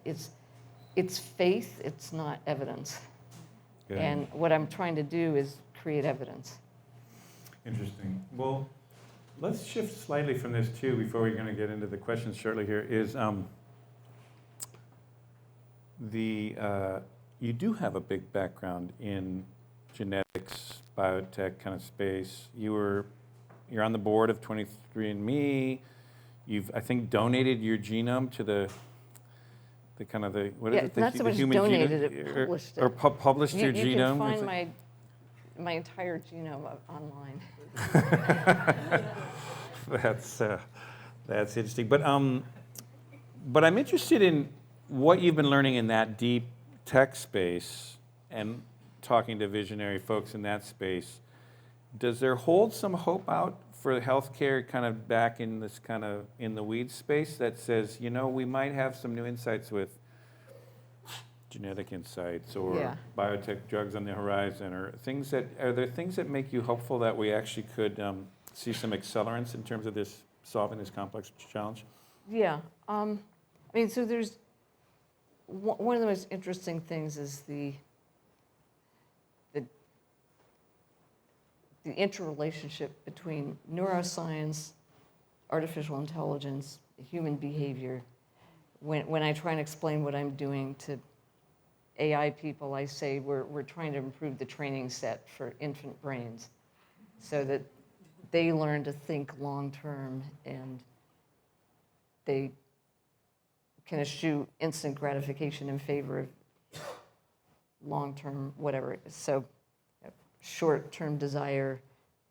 it's faith. It's not evidence. Good. And what I'm trying to do is create evidence. Interesting. Well, let's shift slightly from this too before we're going to get into the questions shortly here. Is you do have a big background in genetics, biotech kind of space. You're on the board of 23andMe. You've, I think, donated your genome to the kind of the what is it? Not so much human donated genome, it, published it. or published your You genome. can Is find it- my entire genome online. That's interesting. But I'm interested in what you've been learning in that deep tech space and talking to visionary folks in that space. Does there hold some hope out for healthcare kind of back in this kind of in the weeds space that says, you know, we might have some new insights with genetic insights or biotech drugs on the horizon, or things that, are there things that make you hopeful that we actually could see some accelerants in terms of this solving this complex challenge? Yeah. I mean, so there's one of the most interesting things is the interrelationship between neuroscience, artificial intelligence, human behavior. When I try and explain what I'm doing to AI people, I say we're trying to improve the training set for infant brains so that they learn to think long term and they can eschew instant gratification in favor of long-term whatever. So short-term desire,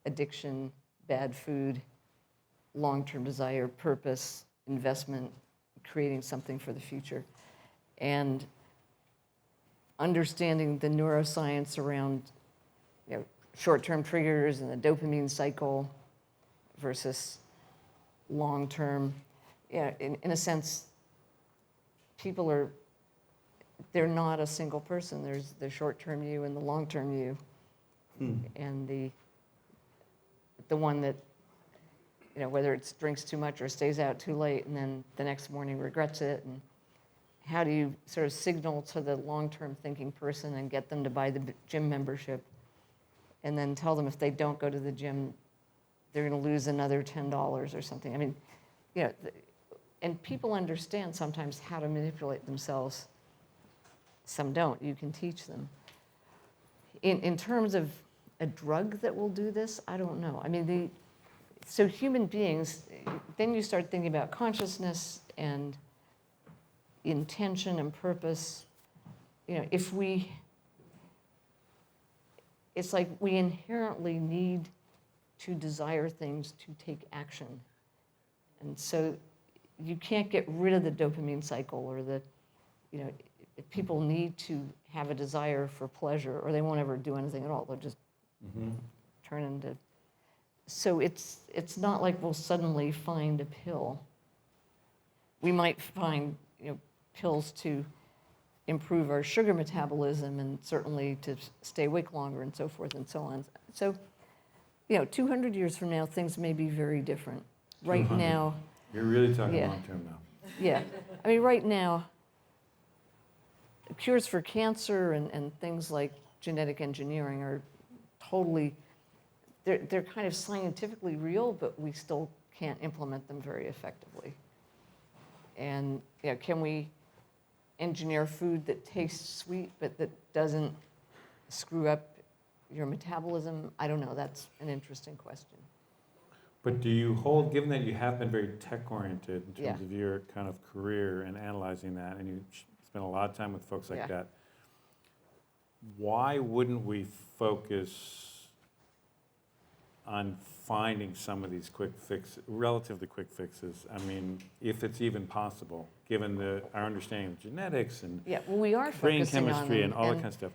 addiction, bad food, long-term desire, purpose, investment, creating something for the future. And understanding the neuroscience around short-term triggers and the dopamine cycle versus long-term. In a sense, they're not a single person. There's the short-term you and the long-term you. And the one that, whether it drinks too much or stays out too late and then the next morning regrets it. And how do you sort of signal to the long-term thinking person and get them to buy the gym membership and then tell them if they don't go to the gym, they're going to lose another $10 or something. I mean, and people understand sometimes how to manipulate themselves. Some don't. You can teach them. In terms of a drug that will do this, I don't know. I mean, so human beings, then you start thinking about consciousness and intention and purpose. It's like we inherently need to desire things to take action. And so you can't get rid of the dopamine cycle or people need to have a desire for pleasure or they won't ever do anything at all. They'll just turn into. So it's not like we'll suddenly find a pill. We might find pills to improve our sugar metabolism and certainly to stay awake longer and so forth and so on. So, 200 years from now, things may be very different. Right now. You're really talking long term now. Yeah. I mean, right now, cures for cancer and things like genetic engineering are totally, they're kind of scientifically real, but we still can't implement them very effectively. And can we engineer food that tastes sweet but that doesn't screw up your metabolism? I don't know. That's an interesting question. But do you hold, given that you have been very tech-oriented in terms Yeah. of your kind of career and analyzing that, and you spend a lot of time with folks like that, why wouldn't we focus on finding some of these relatively quick fixes? I mean, if it's even possible, given our understanding of genetics and we are brain focusing on chemistry them, and all that kind of stuff.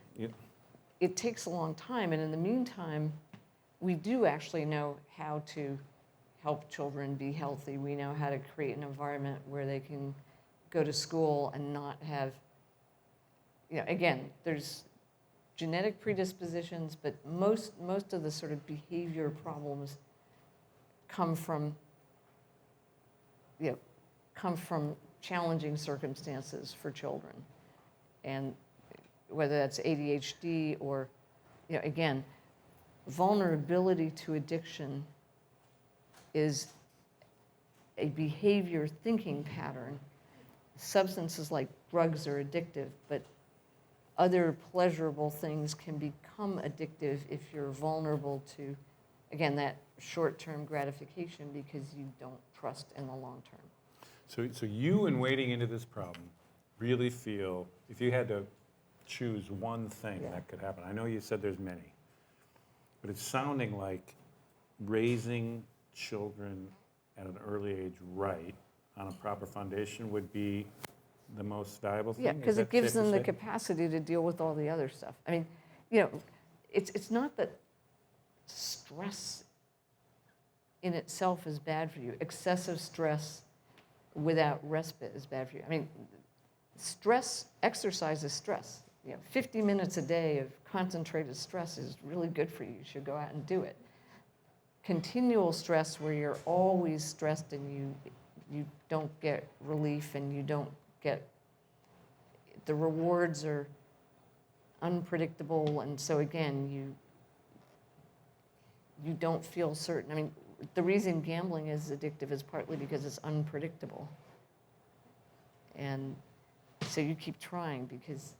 It takes a long time, and in the meantime, we do actually know how to help children be healthy. We know how to create an environment where they can go to school and not have, again, there's genetic predispositions, but most of the sort of behavior problems come from challenging circumstances for children. And whether that's ADHD or, again, vulnerability to addiction is a behavior thinking pattern. Substances like drugs are addictive, but other pleasurable things can become addictive if you're vulnerable to, again, that short-term gratification because you don't trust in the long term. So you, in wading into this problem, really feel, if you had to choose one thing that could happen, I know you said there's many, but it's sounding like raising children at an early age right on a proper foundation would be the most valuable thing? Yeah, because it gives them the capacity to deal with all the other stuff. I mean, it's not that stress in itself is bad for you. Excessive stress without respite is bad for you. I mean, exercise is stress. 50 minutes a day of concentrated stress is really good for you. You should go out and do it. Continual stress where you're always stressed and you don't get relief and you don't get, the rewards are unpredictable, and so again, you don't feel certain. I mean, the reason gambling is addictive is partly because it's unpredictable. And so you keep trying because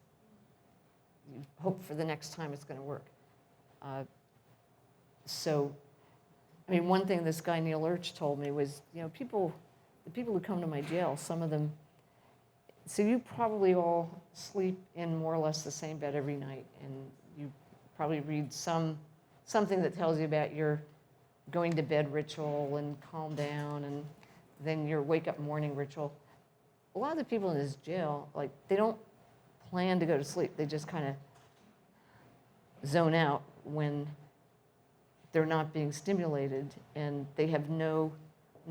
you hope for the next time it's going to work. So, I mean, one thing this guy Neil Urch told me was, people the people who come to my jail, some of them, so you probably all sleep in more or less the same bed every night, and you probably read something that tells you about your going to bed ritual and calm down, and then your wake up morning ritual. A lot of the people in this jail, like, they don't plan to go to sleep. They just kind of zone out when they're not being stimulated, and they have no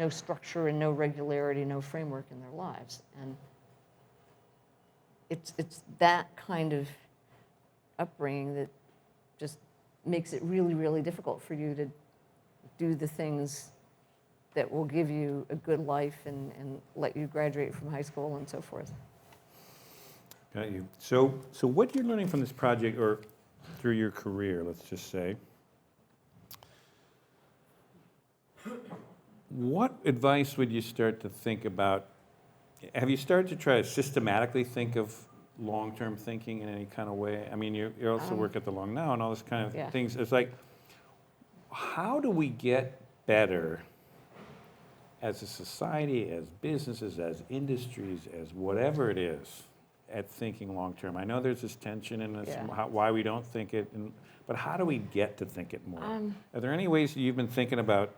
structure and no regularity, no framework in their lives. And it's that kind of upbringing that just makes it really, really difficult for you to do the things that will give you a good life and let you graduate from high school and so forth. Got you. So what you're learning from this project, or through your career, let's just say, what advice would you start to think about? Have you started to try to systematically think of long-term thinking in any kind of way? I mean, you also work at the Long Now and all this kind of things. It's like, how do we get better as a society, as businesses, as industries, as whatever it is, at thinking long-term? I know there's this tension in this, why we don't think it, but how do we get to think it more? Are there any ways that you've been thinking about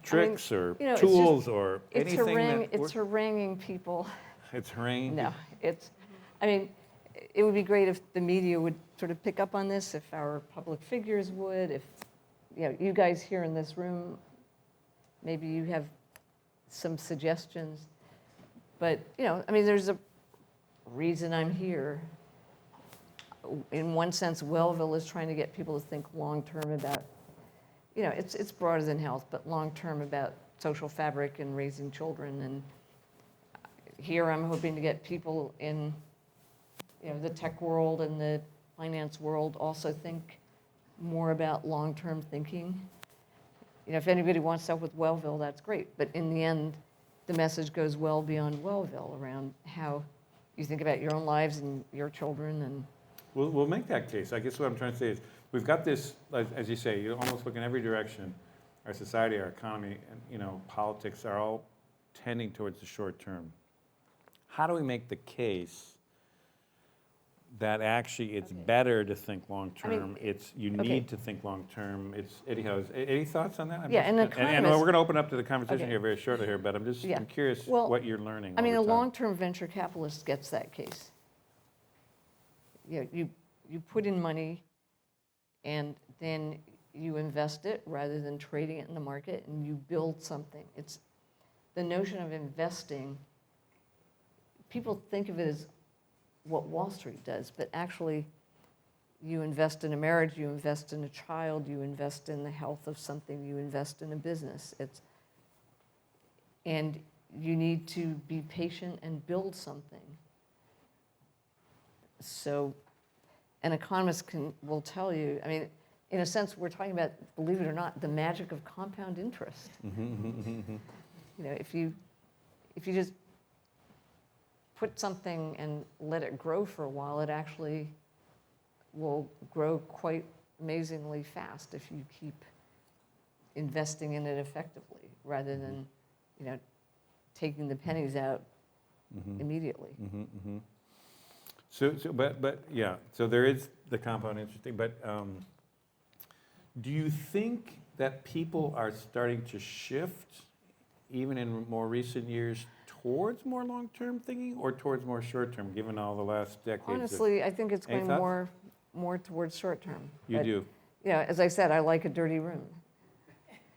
tricks or tools or anything? It's haranguing people. It's haranguing? No, I mean, it would be great if the media would sort of pick up on this, if our public figures would, if you guys here in this room, maybe you have some suggestions. But, I mean, there's a reason I'm here. In one sense, WellFO is trying to get people to think long-term about, it's broader than health, but long-term about social fabric and raising children. And here I'm hoping to get people in, the tech world and the finance world also think more about long-term thinking. If anybody wants to help with WellFO, that's great. But in the end, the message goes well beyond WellFO around how you think about your own lives and your children. And we'll make that case. I guess what I'm trying to say is, we've got this, as you say, you almost look in every direction. Our society, our economy, and politics are all tending towards the short term. How do we make the case that actually it's better to think long term? You need to think long term. Any thoughts on that? And we're going to open up to the conversation here very shortly here, but I'm curious what you're learning. I mean, a long-term venture capitalist gets that case. You put in money, and then you invest it rather than trading it in the market, and you build something. It's the notion of investing. People think of it as what Wall Street does, but actually you invest in a marriage, you invest in a child, you invest in the health of something, you invest in a business. And you need to be patient and build something. So an economist will tell you, I mean, in a sense, we're talking about, believe it or not, the magic of compound interest. If you just put something and let it grow for a while, it actually will grow quite amazingly fast if you keep investing in it effectively, rather than, taking the pennies out immediately. So there is the compound interest thing, but do you think that people are starting to shift, even in more recent years, towards more long-term thinking or towards more short-term, given all the last decades? Honestly, I think it's going more towards short-term. You do? As I said, I like a dirty room.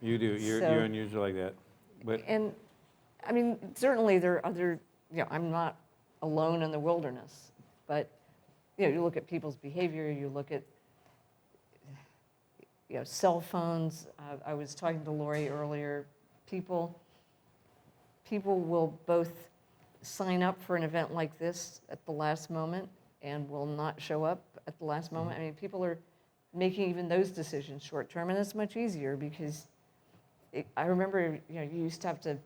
You do. You're unusual like that. And I mean, certainly there are other, I'm not alone in the wilderness, but you look at people's behavior, you look at cell phones. I was talking to Lori earlier. People will both sign up for an event like this at the last moment and will not show up at the last moment. I mean, people are making even those decisions short term, and it's much easier because I remember, you used to have to,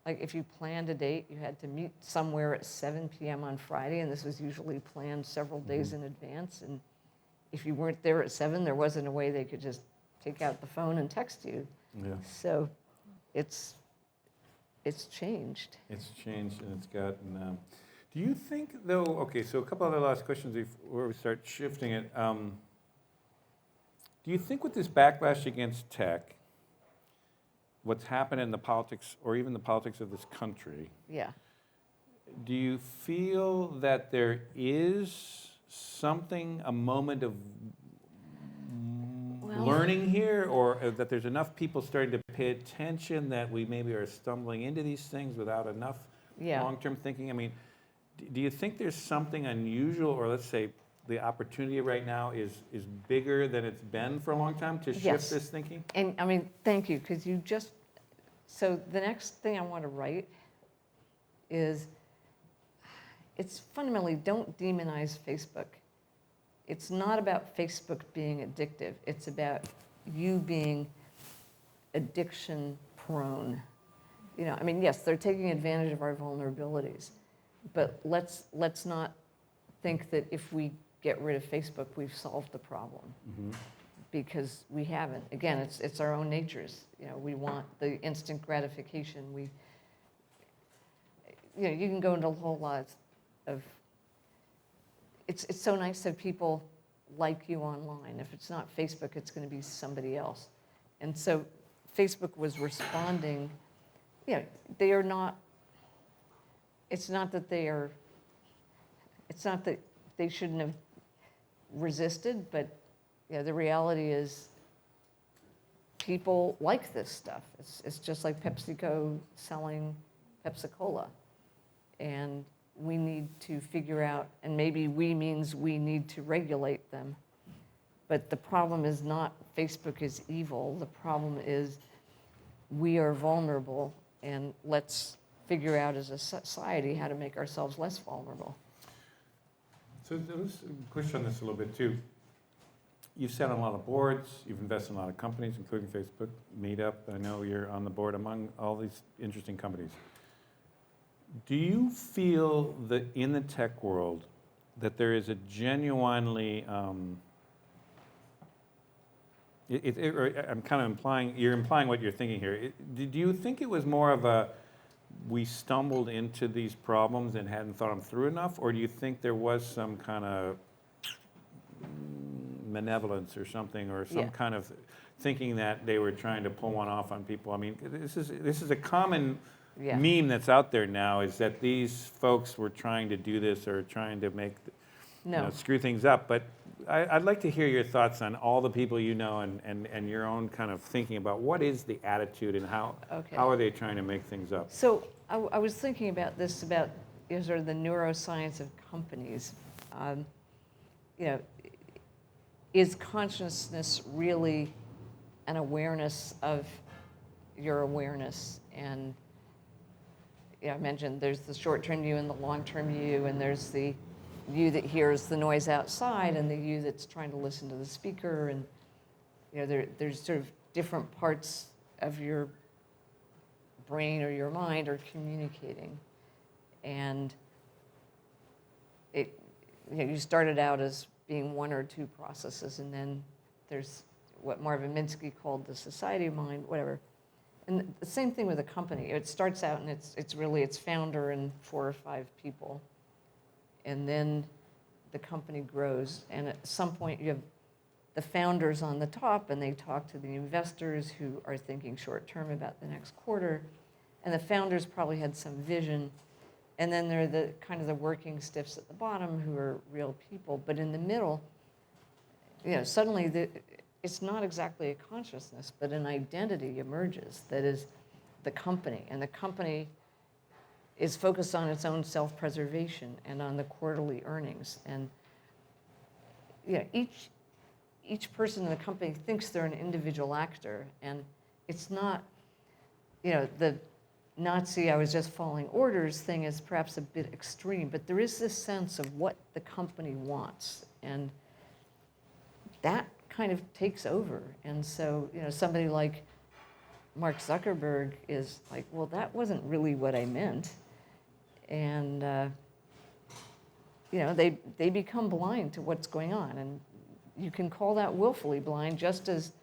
like, if you planned a date, you had to meet somewhere at 7 p.m. on Friday, and this was usually planned several days in advance. And if you weren't there at 7, there wasn't a way they could just take out the phone and text you. So it's it's changed. It's changed and it's gotten. Do you think, though? Okay, so a couple other last questions before we start shifting it. Do you think with this backlash against tech, what's happened in the politics, or even the politics of this country, Yeah. do you feel that there is something, a moment of Well, learning here, or that there's enough people starting to pay attention that we maybe are stumbling into these things without enough Yeah. long-term thinking? I mean, do you think there's something unusual, or let's say the opportunity right now is bigger than it's been for a long time to shift Yes. this thinking? And I mean, thank you, because you just, so the next thing I want to write is, it's fundamentally, don't demonize Facebook. It's not about Facebook being addictive. It's about you being addiction prone. You know, I mean, yes, they're taking advantage of our vulnerabilities, but let's not think that if we get rid of Facebook, we've solved the problem. Because we haven't. Again, it's our own natures. You know, we want the instant gratification. You know, you can go into a whole lot of. It's so nice to have people like you online. If it's not Facebook, it's going to be somebody else. And so, Facebook was responding. You know, they are not. It's not that they are. It's not that they shouldn't have resisted, but yeah, the reality is people like this stuff. It's just like PepsiCo selling Pepsi-Cola. And we need to figure out, and maybe we means we need to regulate them. But the problem is not Facebook is evil. The problem is we are vulnerable, and let's figure out as a society how to make ourselves less vulnerable. So let's push on this a little bit too. You've sat on a lot of boards, you've invested in a lot of companies, including Facebook, Meetup. I know you're on the board among all these interesting companies. Do you feel that in the tech world that there is a genuinely, I'm kind of implying, you're implying what you're thinking here. Do you think it was more of a, we stumbled into these problems and hadn't thought them through enough, or do you think there was some kind of malevolence or something, or some kind of thinking that they were trying to pull one off on people? I mean, this is a common meme that's out there now, is that these folks were trying to do this or trying to make, screw things up. But I'd like to hear your thoughts on all the people you know and your own kind of thinking about what is the attitude and how are they trying to make things up? So I was thinking about this, about sort of the neuroscience of companies. You know, is consciousness really an awareness of your awareness? And I mentioned there's the short-term you and the long-term you, and there's the you that hears the noise outside and the you that's trying to listen to the speaker. And there's sort of different parts of your brain or your mind are communicating. And you started out as being one or two processes, and then there's what Marvin Minsky called the society of mind, whatever. And the same thing with a company. It starts out and it's really its founder and 4 or 5 people. And then the company grows. And at some point you have the founders on the top, and they talk to the investors who are thinking short term about the next quarter. And the founders probably had some vision. And then there are the kind of the working stiffs at the bottom who are real people. But in the middle, suddenly it's not exactly a consciousness, but an identity emerges that is the company. And the company is focused on its own self-preservation and on the quarterly earnings. And each person in the company thinks they're an individual actor. And it's not, the Nazi, I was just following orders thing is perhaps a bit extreme, but there is this sense of what the company wants. And that kind of takes over. And so, somebody like Mark Zuckerberg is like, well, that wasn't really what I meant. And, they become blind to what's going on. And you can call that willfully blind, just as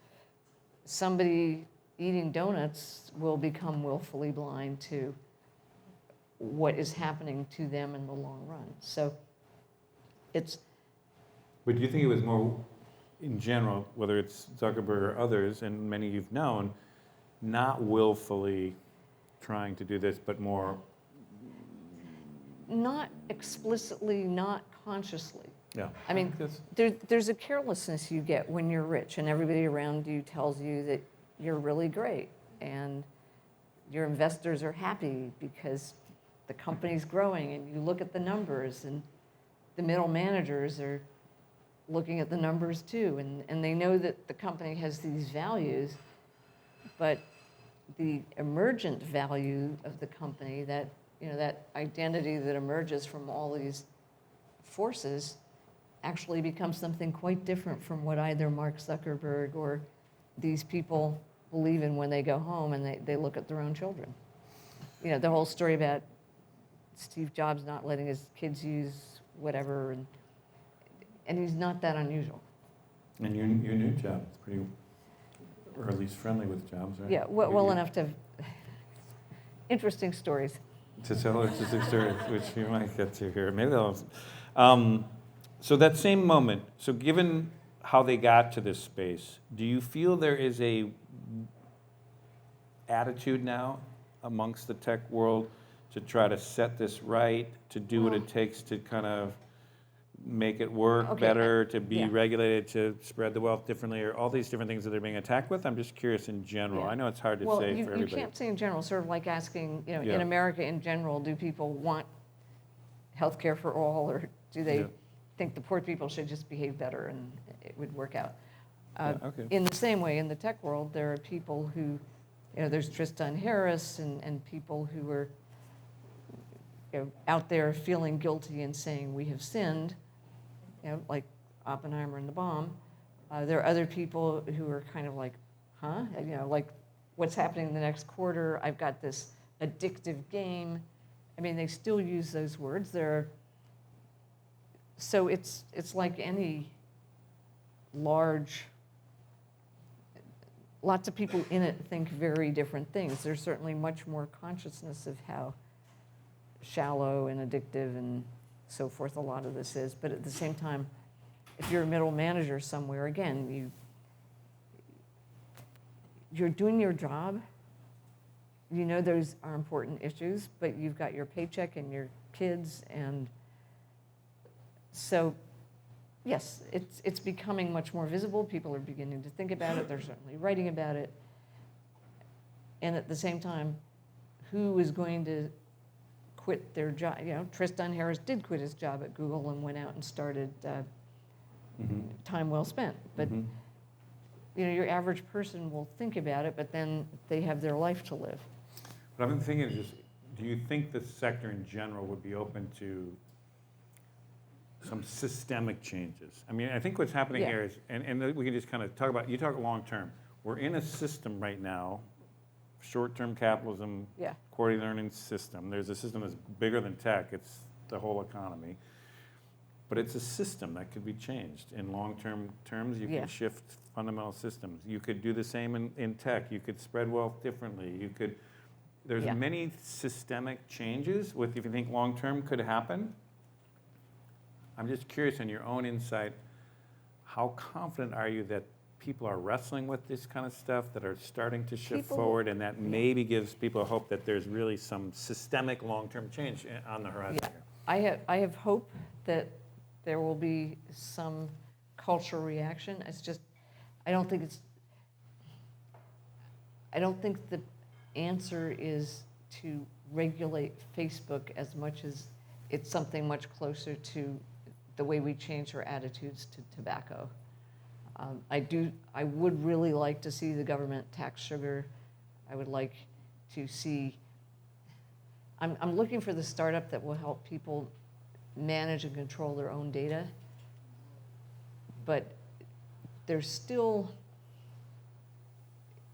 somebody eating donuts will become willfully blind to what is happening to them in the long run. So it's, But do you think it was more, in general, whether it's Zuckerberg or others, and many you've known, not willfully trying to do this, but more, not explicitly, not consciously. yeah. I mean, there's a carelessness you get when you're rich and everybody around you tells you that you're really great and your investors are happy because the company's growing, and you look at the numbers, and the middle managers are looking at the numbers too, and they know that the company has these values, but the emergent value of the company, that, you know, that identity that emerges from all these forces, actually becomes something quite different from what either Mark Zuckerberg or these people believe in when they go home and they look at their own children. You know, the whole story about Steve Jobs not letting his kids use whatever, and he's not that unusual. And you knew Jobs pretty, or at least friendly with Jobs, right? Yeah, well enough to, interesting stories. To tell interesting stories, which you might get to here. Maybe they'll. So that same moment, so given how they got to this space, do you feel there is a attitude now amongst the tech world to try to set this right, to do what it takes to kind of make it work better, to be regulated, to spread the wealth differently, or all these different things that they're being attacked with? I'm just curious in general. Yeah. I know it's hard to say for everybody. You can't say in general, sort of like asking, you know, Yeah. in America in general, do people want health care for all, or do they think the poor people should just behave better and it would work out? Okay. In the same way, in the tech world, there are people who, you know, there's Tristan Harris and people who are, you know, out there feeling guilty and saying we have sinned, you know, like Oppenheimer and the bomb. There are other people who are kind of like, huh? You know, like, what's happening in the next quarter? I've got this addictive game. I mean, they still use those words. So it's like any large, lots of people in it think very different things. There's certainly much more consciousness of how shallow and addictive and so forth a lot of this is, but at the same time, if you're a middle manager somewhere, again, you're doing your job, you know those are important issues, but you've got your paycheck and your kids, and so yes, it's becoming much more visible. People are beginning to think about it. They're certainly writing about it, and at the same time, who is going to quit their job? You know, Tristan Harris did quit his job at Google and went out and started Time Well Spent. But you know, your average person will think about it, but then they have their life to live. But I've been thinking, just, do you think the sector in general would be open to some systemic changes? I mean, I think what's happening here is, and we can just kind of talk about, you talk long term. We're in a system right now, short-term capitalism, quarterly earnings system. There's a system that's bigger than tech. It's the whole economy. But it's a system that could be changed. In long-term terms, you can shift fundamental systems. You could do the same in tech. You could spread wealth differently. You could, there's many systemic changes with, if you think long-term could happen. I'm just curious, in your own insight, how confident are you that people are wrestling with this kind of stuff, that are starting to shift forward, and that maybe gives people hope that there's really some systemic long-term change on the horizon here? I have hope that there will be some cultural reaction. It's just, I don't think the answer is to regulate Facebook as much as it's something much closer to the way we change our attitudes to tobacco. I would really like to see the government tax sugar. I would like to see, I'm looking for the startup that will help people manage and control their own data, but there's still,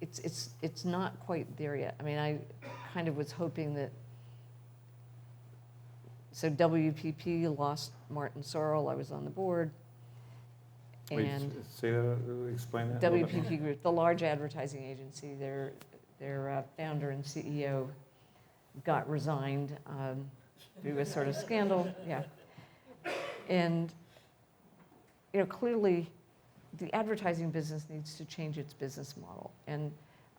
it's not quite there yet. I mean, I kind of was hoping that, so WPP lost Martin Sorrell, I was on the board, And Say that, explain that a little bit more. WPP Group, the large advertising agency, their founder and CEO got resigned through a sort of scandal. Yeah. And, clearly, the advertising business needs to change its business model. And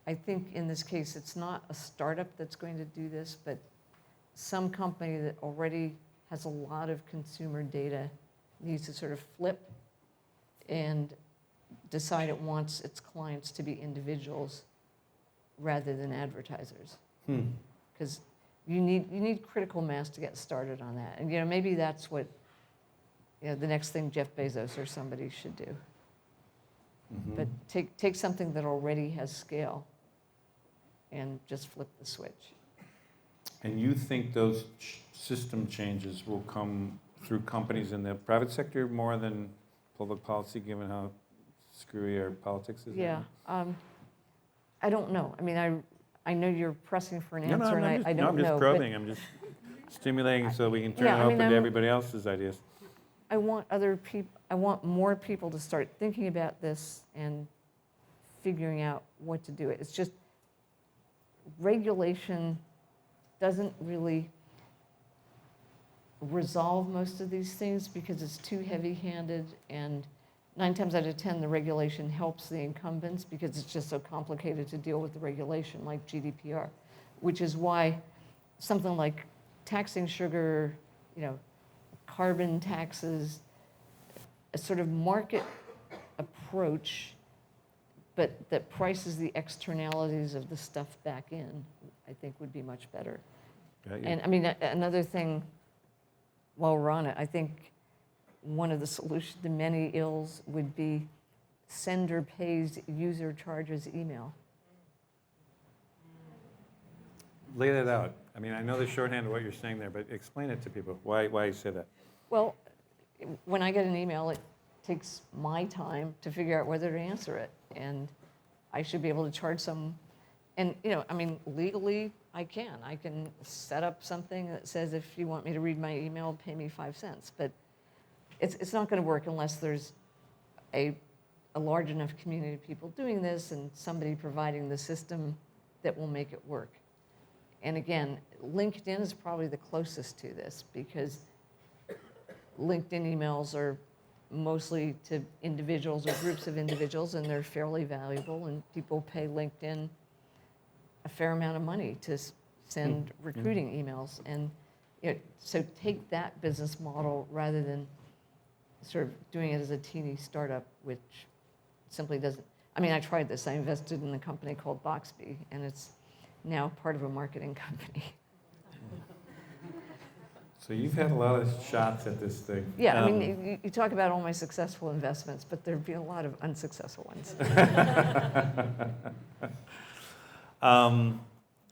I think in this case, it's not a startup that's going to do this, but some company that already has a lot of consumer data needs to sort of flip and decide it wants its clients to be individuals rather than advertisers. Because you need critical mass to get started on that. And maybe that's what the next thing Jeff Bezos or somebody should do. But take something that already has scale and just flip the switch. And you think those system changes will come through companies in the private sector more than public policy, given how screwy our politics is? Yeah, I don't know. I mean, I know you're pressing for an No, answer, and I don't know. I'm just but probing. I'm just stimulating so we can turn Yeah, it I mean, open to everybody else's ideas. I want more people to start thinking about this and figuring out what to do. It's just regulation doesn't really resolve most of these things because it's too heavy-handed, and 9 times out of 10 the regulation helps the incumbents because it's just so complicated to deal with the regulation, like GDPR, which is why something like taxing sugar, carbon taxes, a sort of market approach, but that prices the externalities of the stuff back in, I think would be much better. And I mean, another thing, while we're on it, I think one of the solutions to many ills would be sender pays, user charges email. Lay that out. I mean, I know the shorthand of what you're saying there, but explain it to people. Why you say that? Well, when I get an email, it takes my time to figure out whether to answer it. And I should be able to charge some, and I mean, legally, I can set up something that says if you want me to read my email, pay me 5 cents. But it's not going to work unless there's a large enough community of people doing this and somebody providing the system that will make it work. And again, LinkedIn is probably the closest to this because LinkedIn emails are mostly to individuals or groups of individuals, and they're fairly valuable, and people pay LinkedIn a fair amount of money to send recruiting emails. And so take that business model rather than sort of doing it as a teeny startup, which simply doesn't. I mean, I tried this. I invested in a company called Boxby, and it's now part of a marketing company. So you've had a lot of shots at this thing. Yeah, I mean, you talk about all my successful investments, but there have been a lot of unsuccessful ones.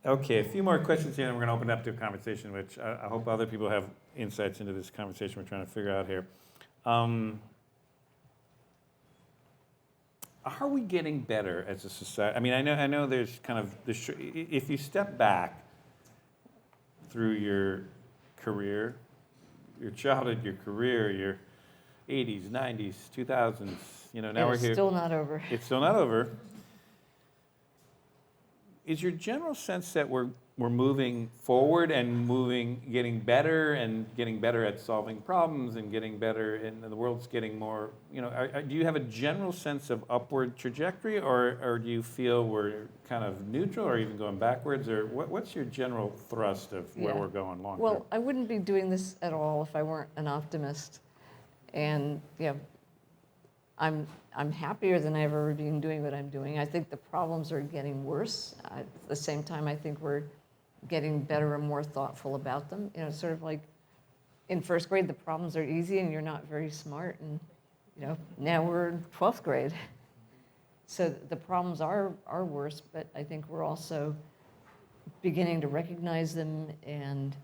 Okay, a few more questions here, and we're going to open up to a conversation, which I hope other people have insights into this conversation we're trying to figure out here. Are we getting better as a society? I mean, I know there's kind of this. If you step back through your career, your childhood, your career, your 80s, 90s, 2000s, now we're here. It's still not over. It's still not over. Is your general sense that we're moving forward and getting better at solving problems and getting better, and the world's getting more, do you have a general sense of upward trajectory, or do you feel we're kind of neutral or even going backwards, or what's your general thrust of where we're going long term? Well, I wouldn't be doing this at all if I weren't an optimist. And I'm happier than I've ever been doing what I'm doing. I think the problems are getting worse. At the same time, I think we're getting better and more thoughtful about them. Sort of like in first grade, the problems are easy and you're not very smart. And now we're in 12th grade. So the problems are worse, but I think we're also beginning to recognize them and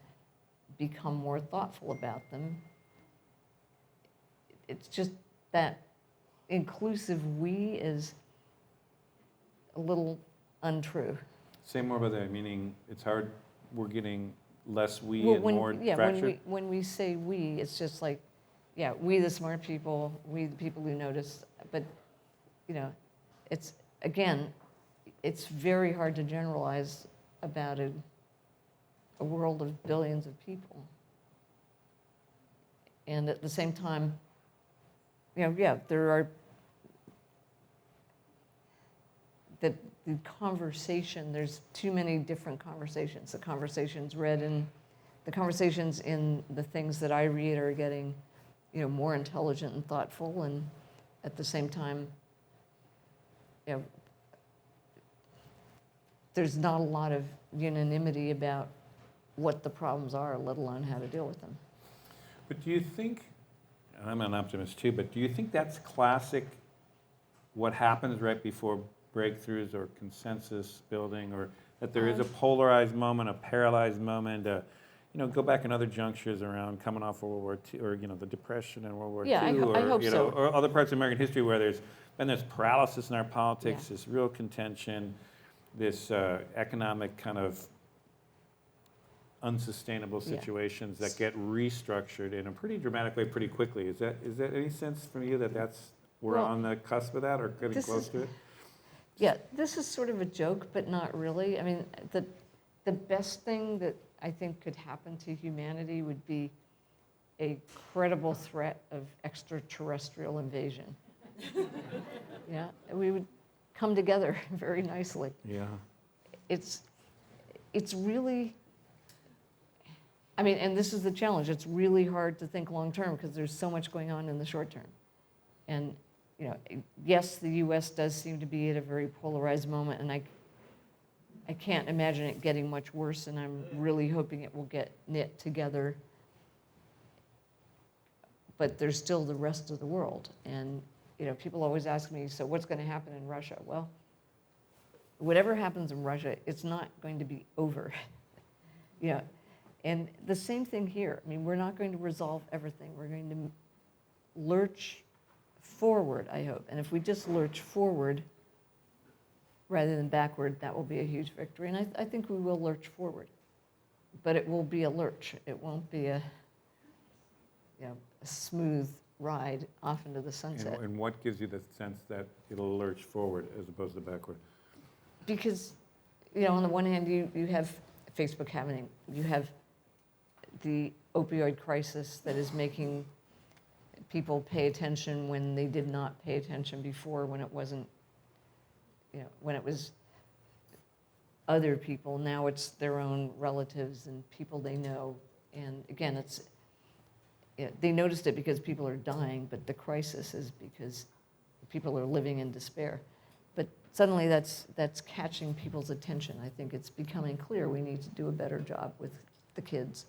become more thoughtful about them. It's just that inclusive we is a little untrue. Say more about that, meaning it's hard, we're getting less we Well, and more fractured? When we say we, it's just like yeah, we the smart people, we the people who notice, but, you know, it's, again, it's very hard to generalize about a world of billions of people. And at the same time, you know, yeah, there are, the conversation, there's too many different conversations. The conversations in the things that I read are getting, you know, more intelligent and thoughtful, and at the same time, you know, there's not a lot of unanimity about what the problems are, let alone how to deal with them. But do you think, and I'm an optimist too, but do you think that's classic, what happens right before breakthroughs or consensus building, or that there is a polarized moment, a paralyzed moment, you know, go back in other junctures around coming off of World War II, or, you know, the Depression and World War Yeah, II, or, I hope you know, so. or other parts of American history where there's been this paralysis in our politics, Yeah. this real contention, this economic kind of unsustainable Yeah. situations that get restructured in a pretty dramatic way pretty quickly. Is that any sense from you that we're Well, on the cusp of that, or getting this close is- to it? Yeah, this is sort of a joke, but not really. I mean, the best thing that I think could happen to humanity would be a credible threat of extraterrestrial invasion. Yeah, we would come together very nicely. Yeah. It's really, I mean, and this is the challenge. It's really hard to think long-term because there's so much going on in the short term. And, you know, yes, the US does seem to be at a very polarized moment, and I can't imagine it getting much worse, and I'm really hoping it will get knit together. But there's still the rest of the world. And, you know, people always ask me, so what's going to happen in Russia? Well, whatever happens in Russia, it's not going to be over. You know, and the same thing here. I mean, we're not going to resolve everything. We're going to lurch forward, I hope. And if we just lurch forward rather than backward, that will be a huge victory. And I think we will lurch forward. But it will be a lurch. It won't be a, you know, a smooth ride off into the sunset. And what gives you the sense that it'll lurch forward as opposed to backward? Because, you know, on the one hand, you have Facebook happening. You have the opioid crisis that is making people pay attention when they did not pay attention before, when it wasn't, you know, when it was other people. Now it's their own relatives and people they know. And again, they noticed it because people are dying, but the crisis is because people are living in despair. But suddenly that's catching people's attention. I think it's becoming clear we need to do a better job with the kids.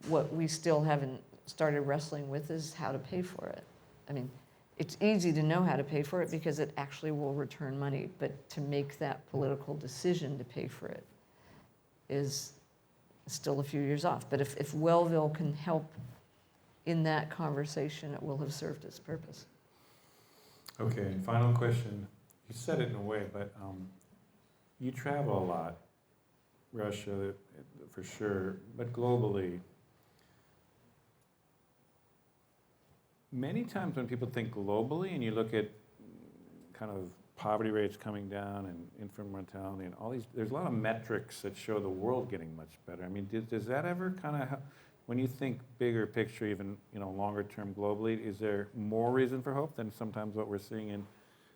What we still haven't started wrestling with is how to pay for it. I mean, it's easy to know how to pay for it because it actually will return money, but to make that political decision to pay for it is still a few years off. But if WellFO can help in that conversation, it will have served its purpose. Okay, and final question. You said it in a way, but you travel a lot, Russia for sure, but globally. Many times when people think globally and you look at kind of poverty rates coming down and infant mortality and all these, there's a lot of metrics that show the world getting much better. I mean, does that ever kind of, when you think bigger picture, even, you know, longer term globally, is there more reason for hope than sometimes what we're seeing in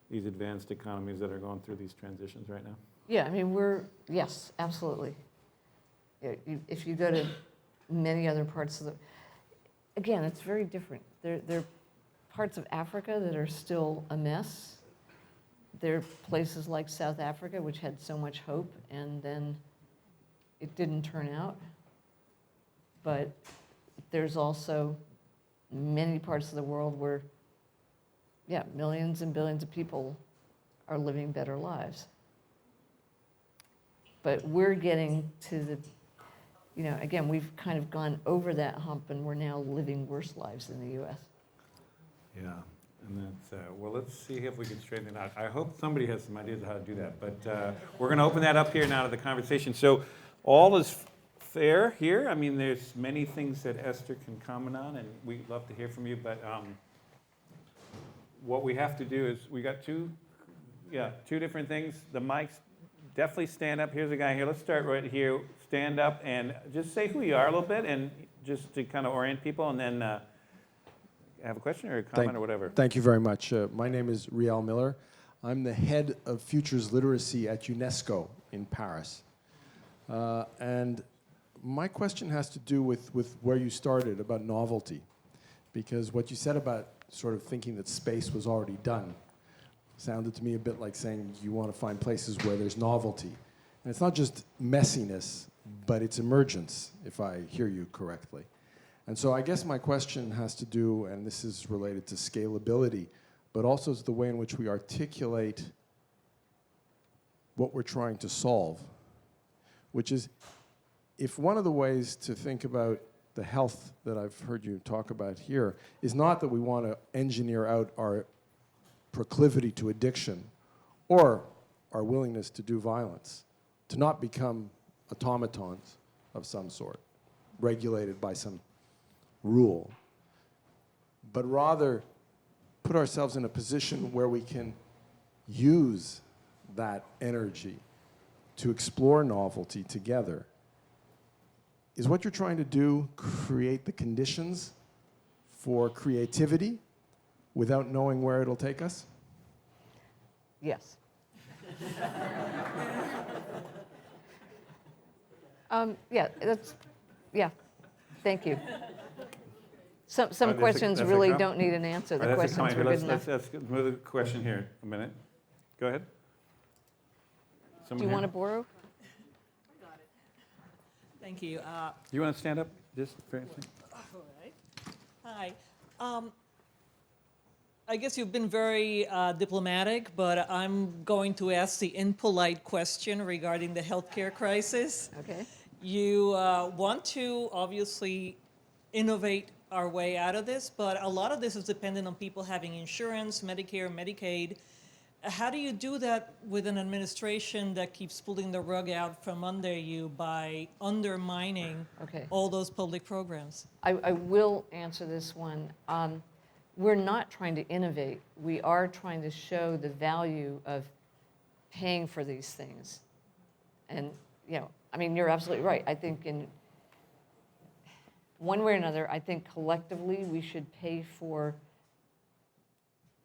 these advanced economies that are going through these transitions right now? Yeah, I mean, yes, absolutely. Yeah, if you go to many other parts of again, it's very different. There are parts of Africa that are still a mess. There are places like South Africa, which had so much hope, and then it didn't turn out. But there's also many parts of the world where, yeah, millions and billions of people are living better lives. But we're getting to the, you know, again, we've kind of gone over that hump and we're now living worse lives in the US. Yeah, and that's, well, let's see if we can straighten it out. I hope somebody has some ideas of how to do that, but we're going to open that up here now to the conversation. So all is there, here. I mean, there's many things that Esther can comment on, and we'd love to hear from you. But what we have to do is we got two different things. The mics, definitely stand up. Here's a guy here. Let's start right here. Stand up and just say who you are a little bit, and just to kind of orient people, and then have a question or a comment or whatever. Thank you very much. My name is Riel Miller. I'm the head of Futures Literacy at UNESCO in Paris. And my question has to do with where you started about novelty, because what you said about sort of thinking that space was already done sounded to me a bit like saying you want to find places where there's novelty. And it's not just messiness, but it's emergence, if I hear you correctly. And so I guess my question has to do, and this is related to scalability, but also to the way in which we articulate what we're trying to solve, which is, if one of the ways to think about the health that I've heard you talk about here is not that we want to engineer out our proclivity to addiction or our willingness to do violence, to not become automatons of some sort, regulated by some rule, but rather put ourselves in a position where we can use that energy to explore novelty together. Is what you're trying to do create the conditions for creativity without knowing where it'll take us? Yes. Yeah, thank you. Some questions really don't need an answer. The questions were good enough. Let's move the question here a minute. Go ahead. Do you want to borrow? Thank you. You want to stand up? Just for All right. Hi. I guess you've been very diplomatic, but I'm going to ask the impolite question regarding the healthcare crisis. Okay. You want to obviously innovate our way out of this, but a lot of this is dependent on people having insurance, Medicare, Medicaid. How do you do that with an administration that keeps pulling the rug out from under you by undermining all those public programs? I will answer this one. We're not trying to innovate. We are trying to show the value of paying for these things. And, I mean, you're absolutely right. I think in one way or another, I think collectively we should pay for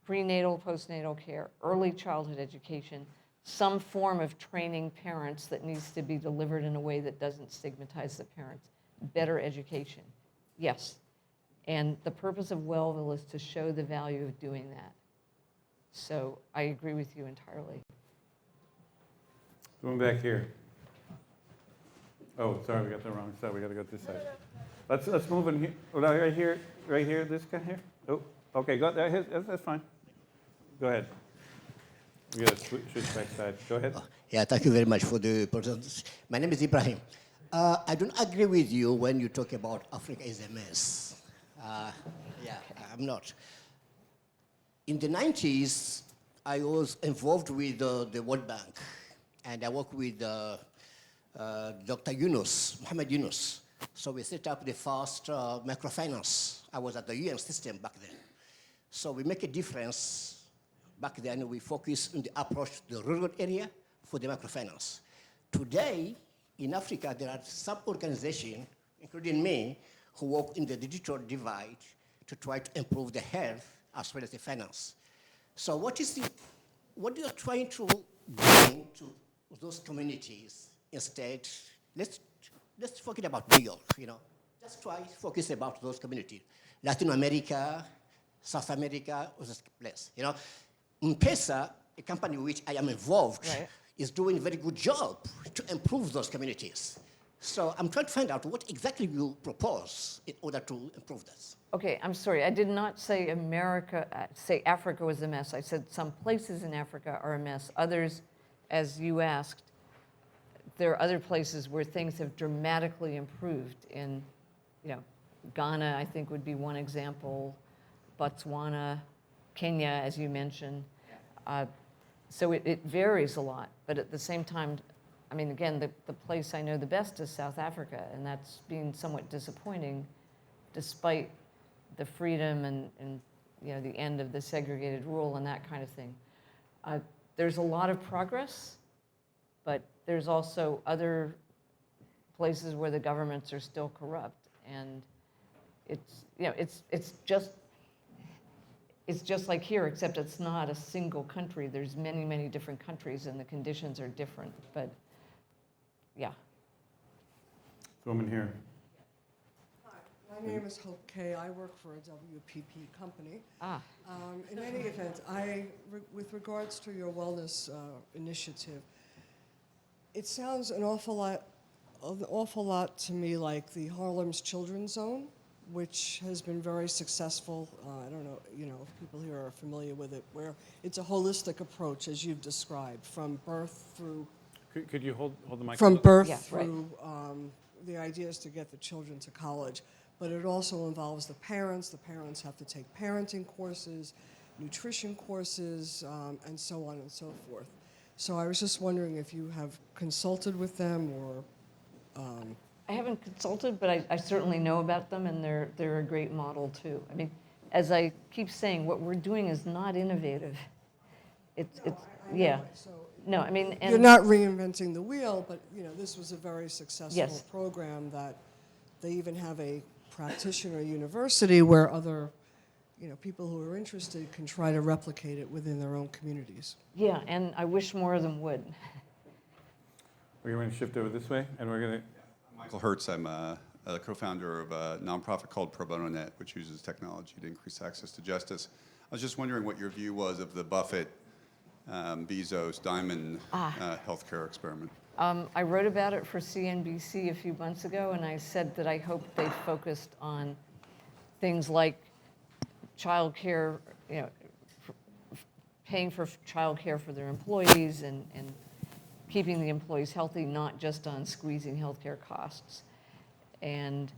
prenatal, postnatal care, early childhood education, some form of training parents that needs to be delivered in a way that doesn't stigmatize the parents, better education. Yes. And the purpose of WellFO is to show the value of doing that. So I agree with you entirely. Going back here. Oh, sorry, we got the wrong side. We got to go this side. Let's move in here. Oh, no, right here, this guy here. Oh, okay, go there. That's fine. Go ahead. We got to switch back side. Go ahead. Yeah, thank you very much for the presentation. My name is Ibrahim. I don't agree with you when you talk about Africa is a mess. Yeah, I'm not. In the 90s, I was involved with the World Bank, and I worked with Dr. Mohammed Yunus. So we set up the first microfinance. I was at the UN system back then. So we make a difference. Back then, we focus on the approach to the rural area for the microfinance. Today, in Africa, there are some organizations, including me, who work in the digital divide to try to improve the health as well as the finance. So what you're trying to bring to those communities instead, let's forget about New York, Just try to focus about those communities. Latin America, South America, or this place, M-Pesa, a company which I am involved, is doing a very good job to improve those communities. So I'm trying to find out what exactly you propose in order to improve this. Okay, I'm sorry. I did not say Africa was a mess. I said some places in Africa are a mess. Others, as you asked, there are other places where things have dramatically improved. In, Ghana, I think, would be one example. Botswana, Kenya, as you mentioned. So it varies a lot. But at the same time, I mean, again, the place I know the best is South Africa, and that's been somewhat disappointing despite the freedom and you know, the end of the segregated rule and that kind of thing. There's a lot of progress, but there's also other places where the governments are still corrupt, and it's, you know, it's just like here, except it's not a single country. There's many, many different countries, and the conditions are different. But yeah. The woman here. My name is Hope Kay. I work for a WPP company. Ah. In any event, with regards to your wellness initiative, it sounds an awful lot to me like the Harlem's Children's Zone, which has been very successful. I don't know, you know, if people here are familiar with it, where it's a holistic approach, as you've described, from birth through. Could you hold the mic? From birth Yeah, right. through, the idea is to get the children to college, but it also involves the parents. The parents have to take parenting courses, nutrition courses, and so on and so forth. So I was just wondering if you have consulted with them or. I haven't consulted, but I certainly know about them, and they're a great model too. I mean, as I keep saying, what we're doing is not innovative. It's yeah. So No, I mean, and you're not reinventing the wheel, but you know this was a very successful Yes. program that they even have a practitioner university where other, you know, people who are interested can try to replicate it within their own communities. yeah, and I wish more of them would. We're going to shift over this way, and we're going to. Michael Hertz. I'm a co-founder of a nonprofit called Pro Bono Net, which uses technology to increase access to justice. I was just wondering what your view was of the Buffett, Bezos, Diamond healthcare experiment. I wrote about it for CNBC a few months ago, and I said that I hoped they focused on things like child care, you know, paying for child care for their employees and keeping the employees healthy, not just on squeezing healthcare costs. And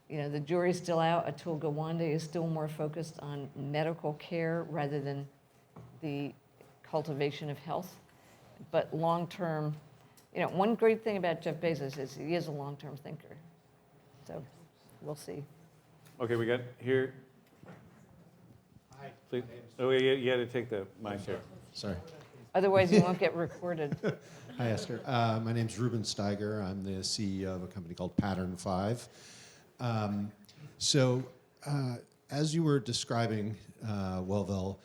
you know, the jury's still out. Atul Gawande is still more focused on medical care rather than the cultivation of health. But long-term, you know, one great thing about Jeff Bezos is he is a long-term thinker. So we'll see. Okay, we got here. Hi. Please. Oh, you had to take the mic here. Sorry. Otherwise, you won't get recorded. Hi, Esther. My name's Ruben Steiger. I'm the CEO of a company called Pattern 5. As you were describing WellFO,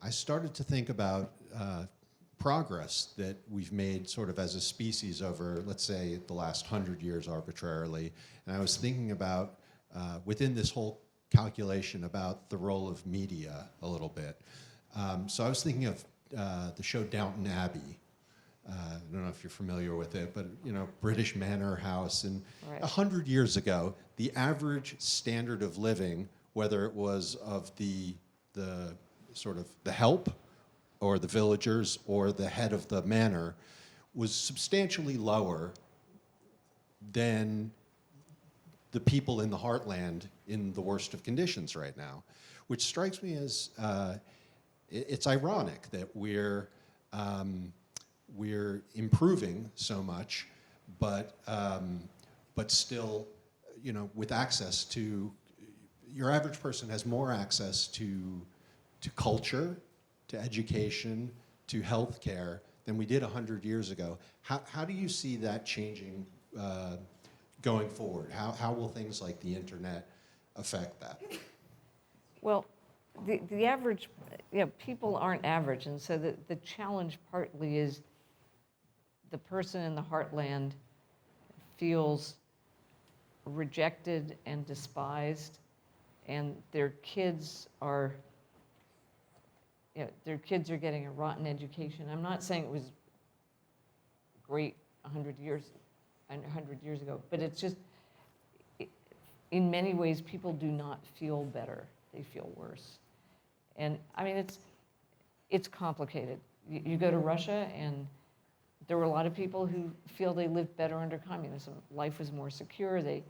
I started to think about progress that we've made sort of as a species over, let's say, the last 100 years arbitrarily. And I was thinking about, within this whole calculation, about the role of media a little bit. So I was thinking of the show Downton Abbey. I don't know if you're familiar with it, but you know, British manor house. And Right. 100 years ago, the average standard of living, whether it was of the sort of the help or the villagers or the head of the manor, was substantially lower than the people in the heartland in the worst of conditions right now, which strikes me as it's ironic that we're improving so much, but still, you know, with access to, your average person has more access to culture, to education, to healthcare than we did 100 years ago. How do you see that changing going forward? How will things like the internet affect that? Well, the average, you know, people aren't average, and so the challenge partly is the person in the heartland feels rejected and despised, and their kids are, you know, their kids are getting a rotten education. I'm not saying it was great 100 years ago, but it's just, in many ways, people do not feel better. They feel worse. And I mean, it's complicated. You go to Russia, and there were a lot of people who feel they lived better under communism. Life was more secure. They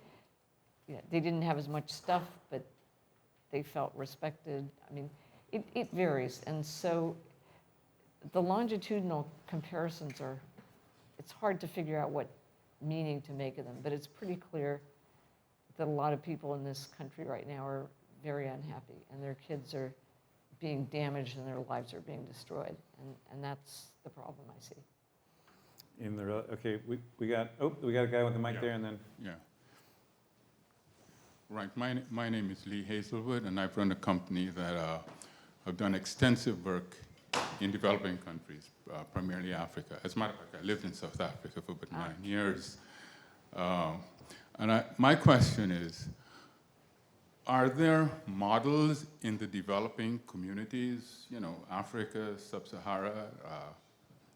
didn't have as much stuff, but they felt respected. I mean, it varies. And so the longitudinal comparisons are it's hard to figure out what meaning to make of them, but it's pretty clear that a lot of people in this country right now are very unhappy, and their kids are being damaged and their lives are being destroyed, and that's the problem I see. Okay, we got a guy with the mic there, and then Yeah. Right. My name is Lee Hazelwood, and I've run a company that have done extensive work in developing countries, primarily Africa. As a matter of fact, I lived in South Africa for about 9 years. My question is, are there models in the developing communities, Africa, Sub-Sahara,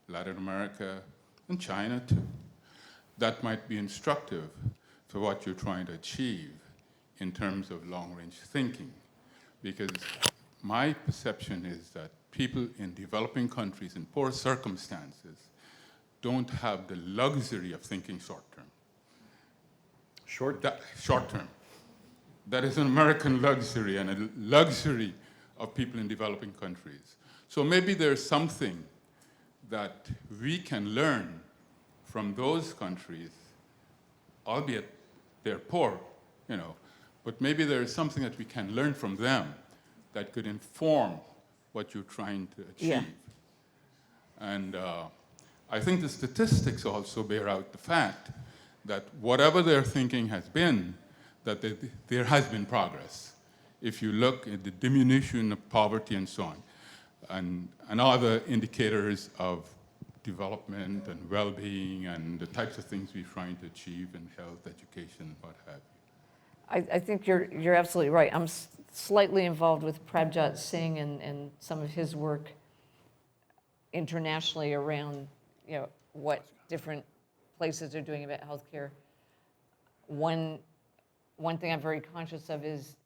Latin America, and China too, that might be instructive for what you're trying to achieve in terms of long-range thinking? Because my perception is that people in developing countries in poor circumstances don't have the luxury of thinking short-term. Short-term. That is an American luxury and a luxury of people in developing countries. So maybe there's something that we can learn from those countries, albeit they're poor, but maybe there's something that we can learn from them that could inform what you're trying to achieve. Yeah. And I think the statistics also bear out the fact that whatever their thinking has been, that there has been progress. If you look at the diminution of poverty and so on, and other indicators of development and well-being and the types of things we're trying to achieve in health, education, what have you. I think you're absolutely right. I'm slightly involved with Prabhat Singh and some of his work internationally around, what different places are doing about healthcare. One thing I'm very conscious of is,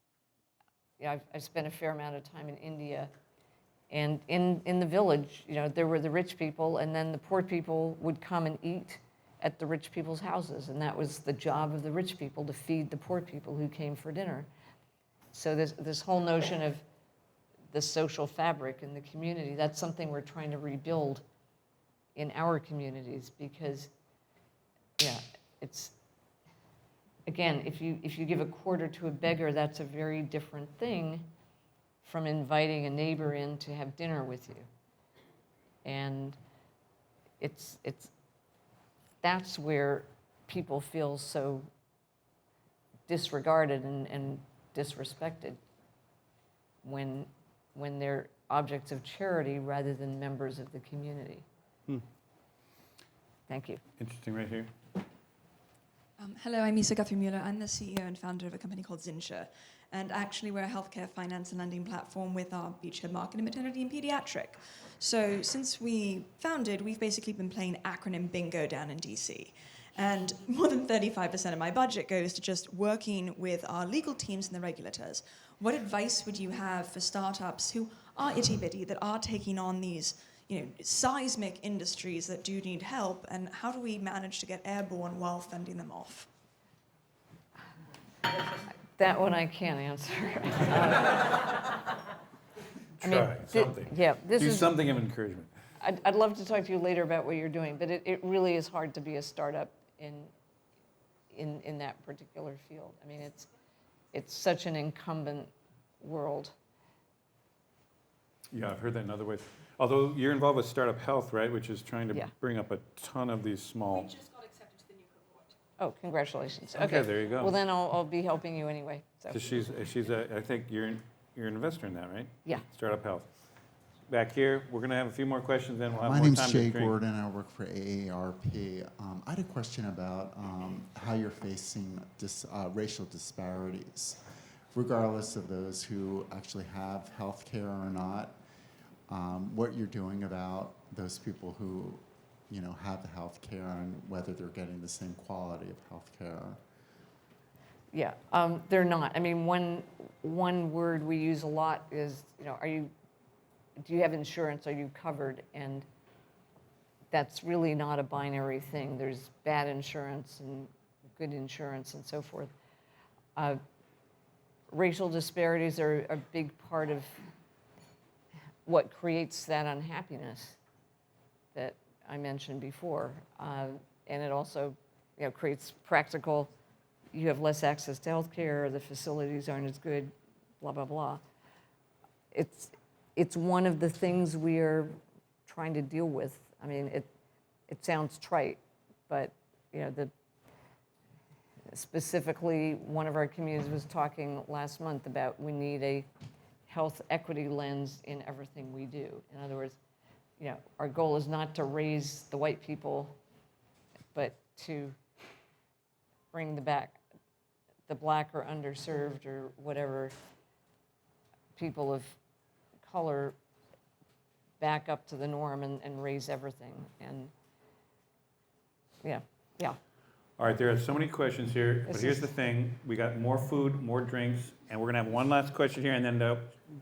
I've spent a fair amount of time in India, and in the village, there were the rich people, and then the poor people would come and eat at the rich people's houses, and that was the job of the rich people, to feed the poor people who came for dinner. So this whole notion of the social fabric in the community, that's something we're trying to rebuild in our communities, because, it's, again, if you give a quarter to a beggar, that's a very different thing from inviting a neighbor in to have dinner with you. And that's where people feel so disregarded and disrespected when they're objects of charity rather than members of the community. Thank you. interesting right here. Hello, I'm Isa Guthrie-Mueller. I'm the CEO and founder of a company called Zinsure. And actually, we're a healthcare finance and lending platform with our beachhead market in maternity and pediatric. So since we founded, we've basically been playing acronym bingo down in DC. And more than 35% of my budget goes to just working with our legal teams and the regulators. What advice would you have for startups who are itty-bitty, that are taking on these seismic industries that do need help, and how do we manage to get airborne while fending them off? That one I can't answer. Try something. This Do is something of encouragement. I'd love to talk to you later about what you're doing, but it really is hard to be a startup in that particular field. I mean, it's such an incumbent world. Yeah, I've heard that in other ways. Although you're involved with Startup Health, right, which is trying to Yeah. bring up a ton of these small. We just got accepted to the new cohort. Oh, congratulations. Okay, there you go. Well, then I'll be helping you anyway. So. So I think you're an investor in that, right? Yeah. Startup Health. Back here, we're going to have a few more questions, then we'll have My more name's time Jay to drink. Gordon. I work for AARP. I had a question about how you're facing racial disparities, regardless of those who actually have health care or not. What you're doing about those people who, have the health care, and whether they're getting the same quality of health care. Yeah, they're not. I mean, one word we use a lot is, do you have insurance? Are you covered? And that's really not a binary thing. There's bad insurance and good insurance and so forth. Racial disparities are a big part of what creates that unhappiness that I mentioned before. And it also, creates practical, you have less access to healthcare, the facilities aren't as good, blah, blah, blah. It's one of the things we are trying to deal with. I mean, it sounds trite, but, specifically, one of our communities was talking last month about we need a health equity lens in everything we do. In other words, our goal is not to raise the white people, but to bring the black or underserved or whatever people of color back up to the norm and raise everything. And yeah. All right, there are so many questions here, but This here's is- the thing. We got more food, more drinks, and we're going to have one last question here, and then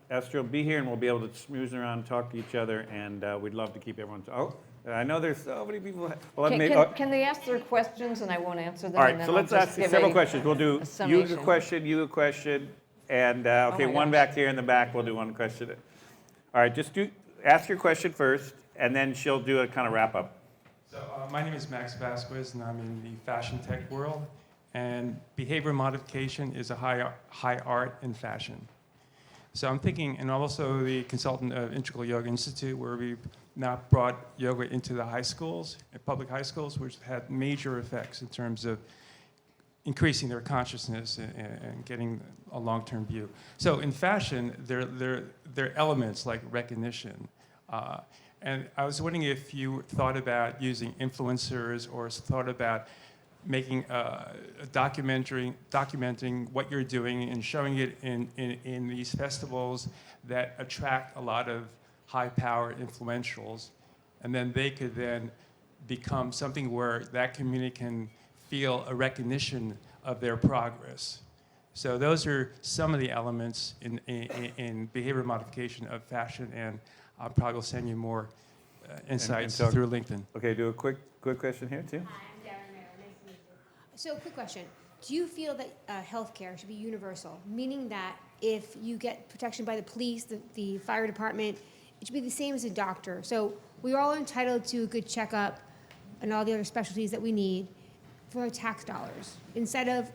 Esther will be here, and we'll be able to smooze around and talk to each other, and we'd love to keep everyone. I know there's so many people. Well, Can they ask their questions and I won't answer them? all right, and then so I'll let's just ask give several a- questions. We'll do a you a summation. question, you a question, and okay, my one gosh. back here in the back. We'll do one question. All right, just ask your question first, and then she'll do a kind of wrap up. So my name is Max Vasquez, and I'm in the fashion tech world. And behavior modification is a high art in fashion. So I'm thinking, and I'm also the consultant of Integral Yoga Institute, where we've now brought yoga into the high schools, public high schools, which had major effects in terms of increasing their consciousness and getting a long-term view. So in fashion, there are elements like recognition. And I was wondering if you thought about using influencers or thought about making documenting what you're doing and showing it in these festivals that attract a lot of high-powered influentials, and then they could then become something where that community can feel a recognition of their progress. So those are some of the elements in behavior modification of fashion, and I probably will send you more insights so- through LinkedIn. Okay, do a quick question here too. So, quick question. Do you feel that healthcare should be universal, meaning that if you get protection by the police, the fire department, it should be the same as a doctor? So, we're all entitled to a good checkup and all the other specialties that we need for our tax dollars, instead of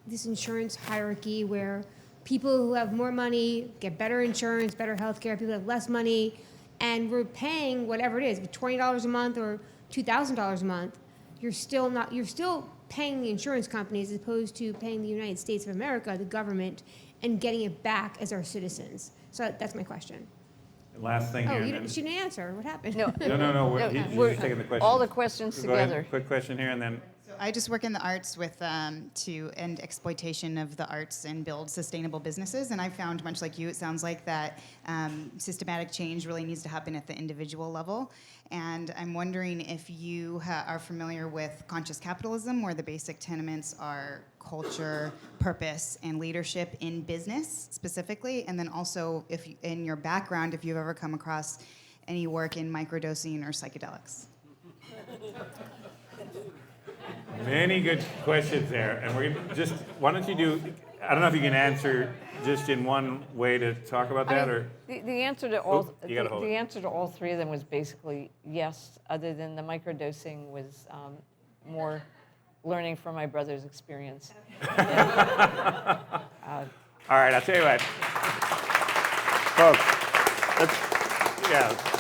this insurance hierarchy where people who have more money get better insurance, better healthcare, people who have less money, and we're paying whatever it is, $20 a month or $2,000 a month. You're still paying the insurance companies as opposed to paying the United States of America, the government, and getting it back as our citizens. So that's my question. Last thing here. Oh, and you then- didn't answer. What happened? No. No. You're just taking the question. All the questions Go ahead. together. Quick question here, and then. I just work in the arts with to end exploitation of the arts and build sustainable businesses. And I found, much like you, it sounds like that systematic change really needs to happen at the individual level. And I'm wondering if you are familiar with conscious capitalism, where the basic tenements are culture, purpose, and leadership in business specifically. And then also, if in your background, if you've ever come across any work in microdosing or psychedelics. Many good questions there, and we're just. Why don't you do? I don't know if you can answer just in one way to talk about that, or The answer to all you gotta hold it. the answer to all three of them was basically yes. Other than the microdosing was more learning from my brother's experience. All right, I'll tell you what, folks.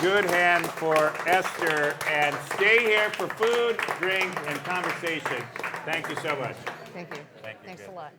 Good hand for Esther, and stay here for food, drink, and conversation. Thank you so much. Thank you. Thank you. Thanks Good. a lot.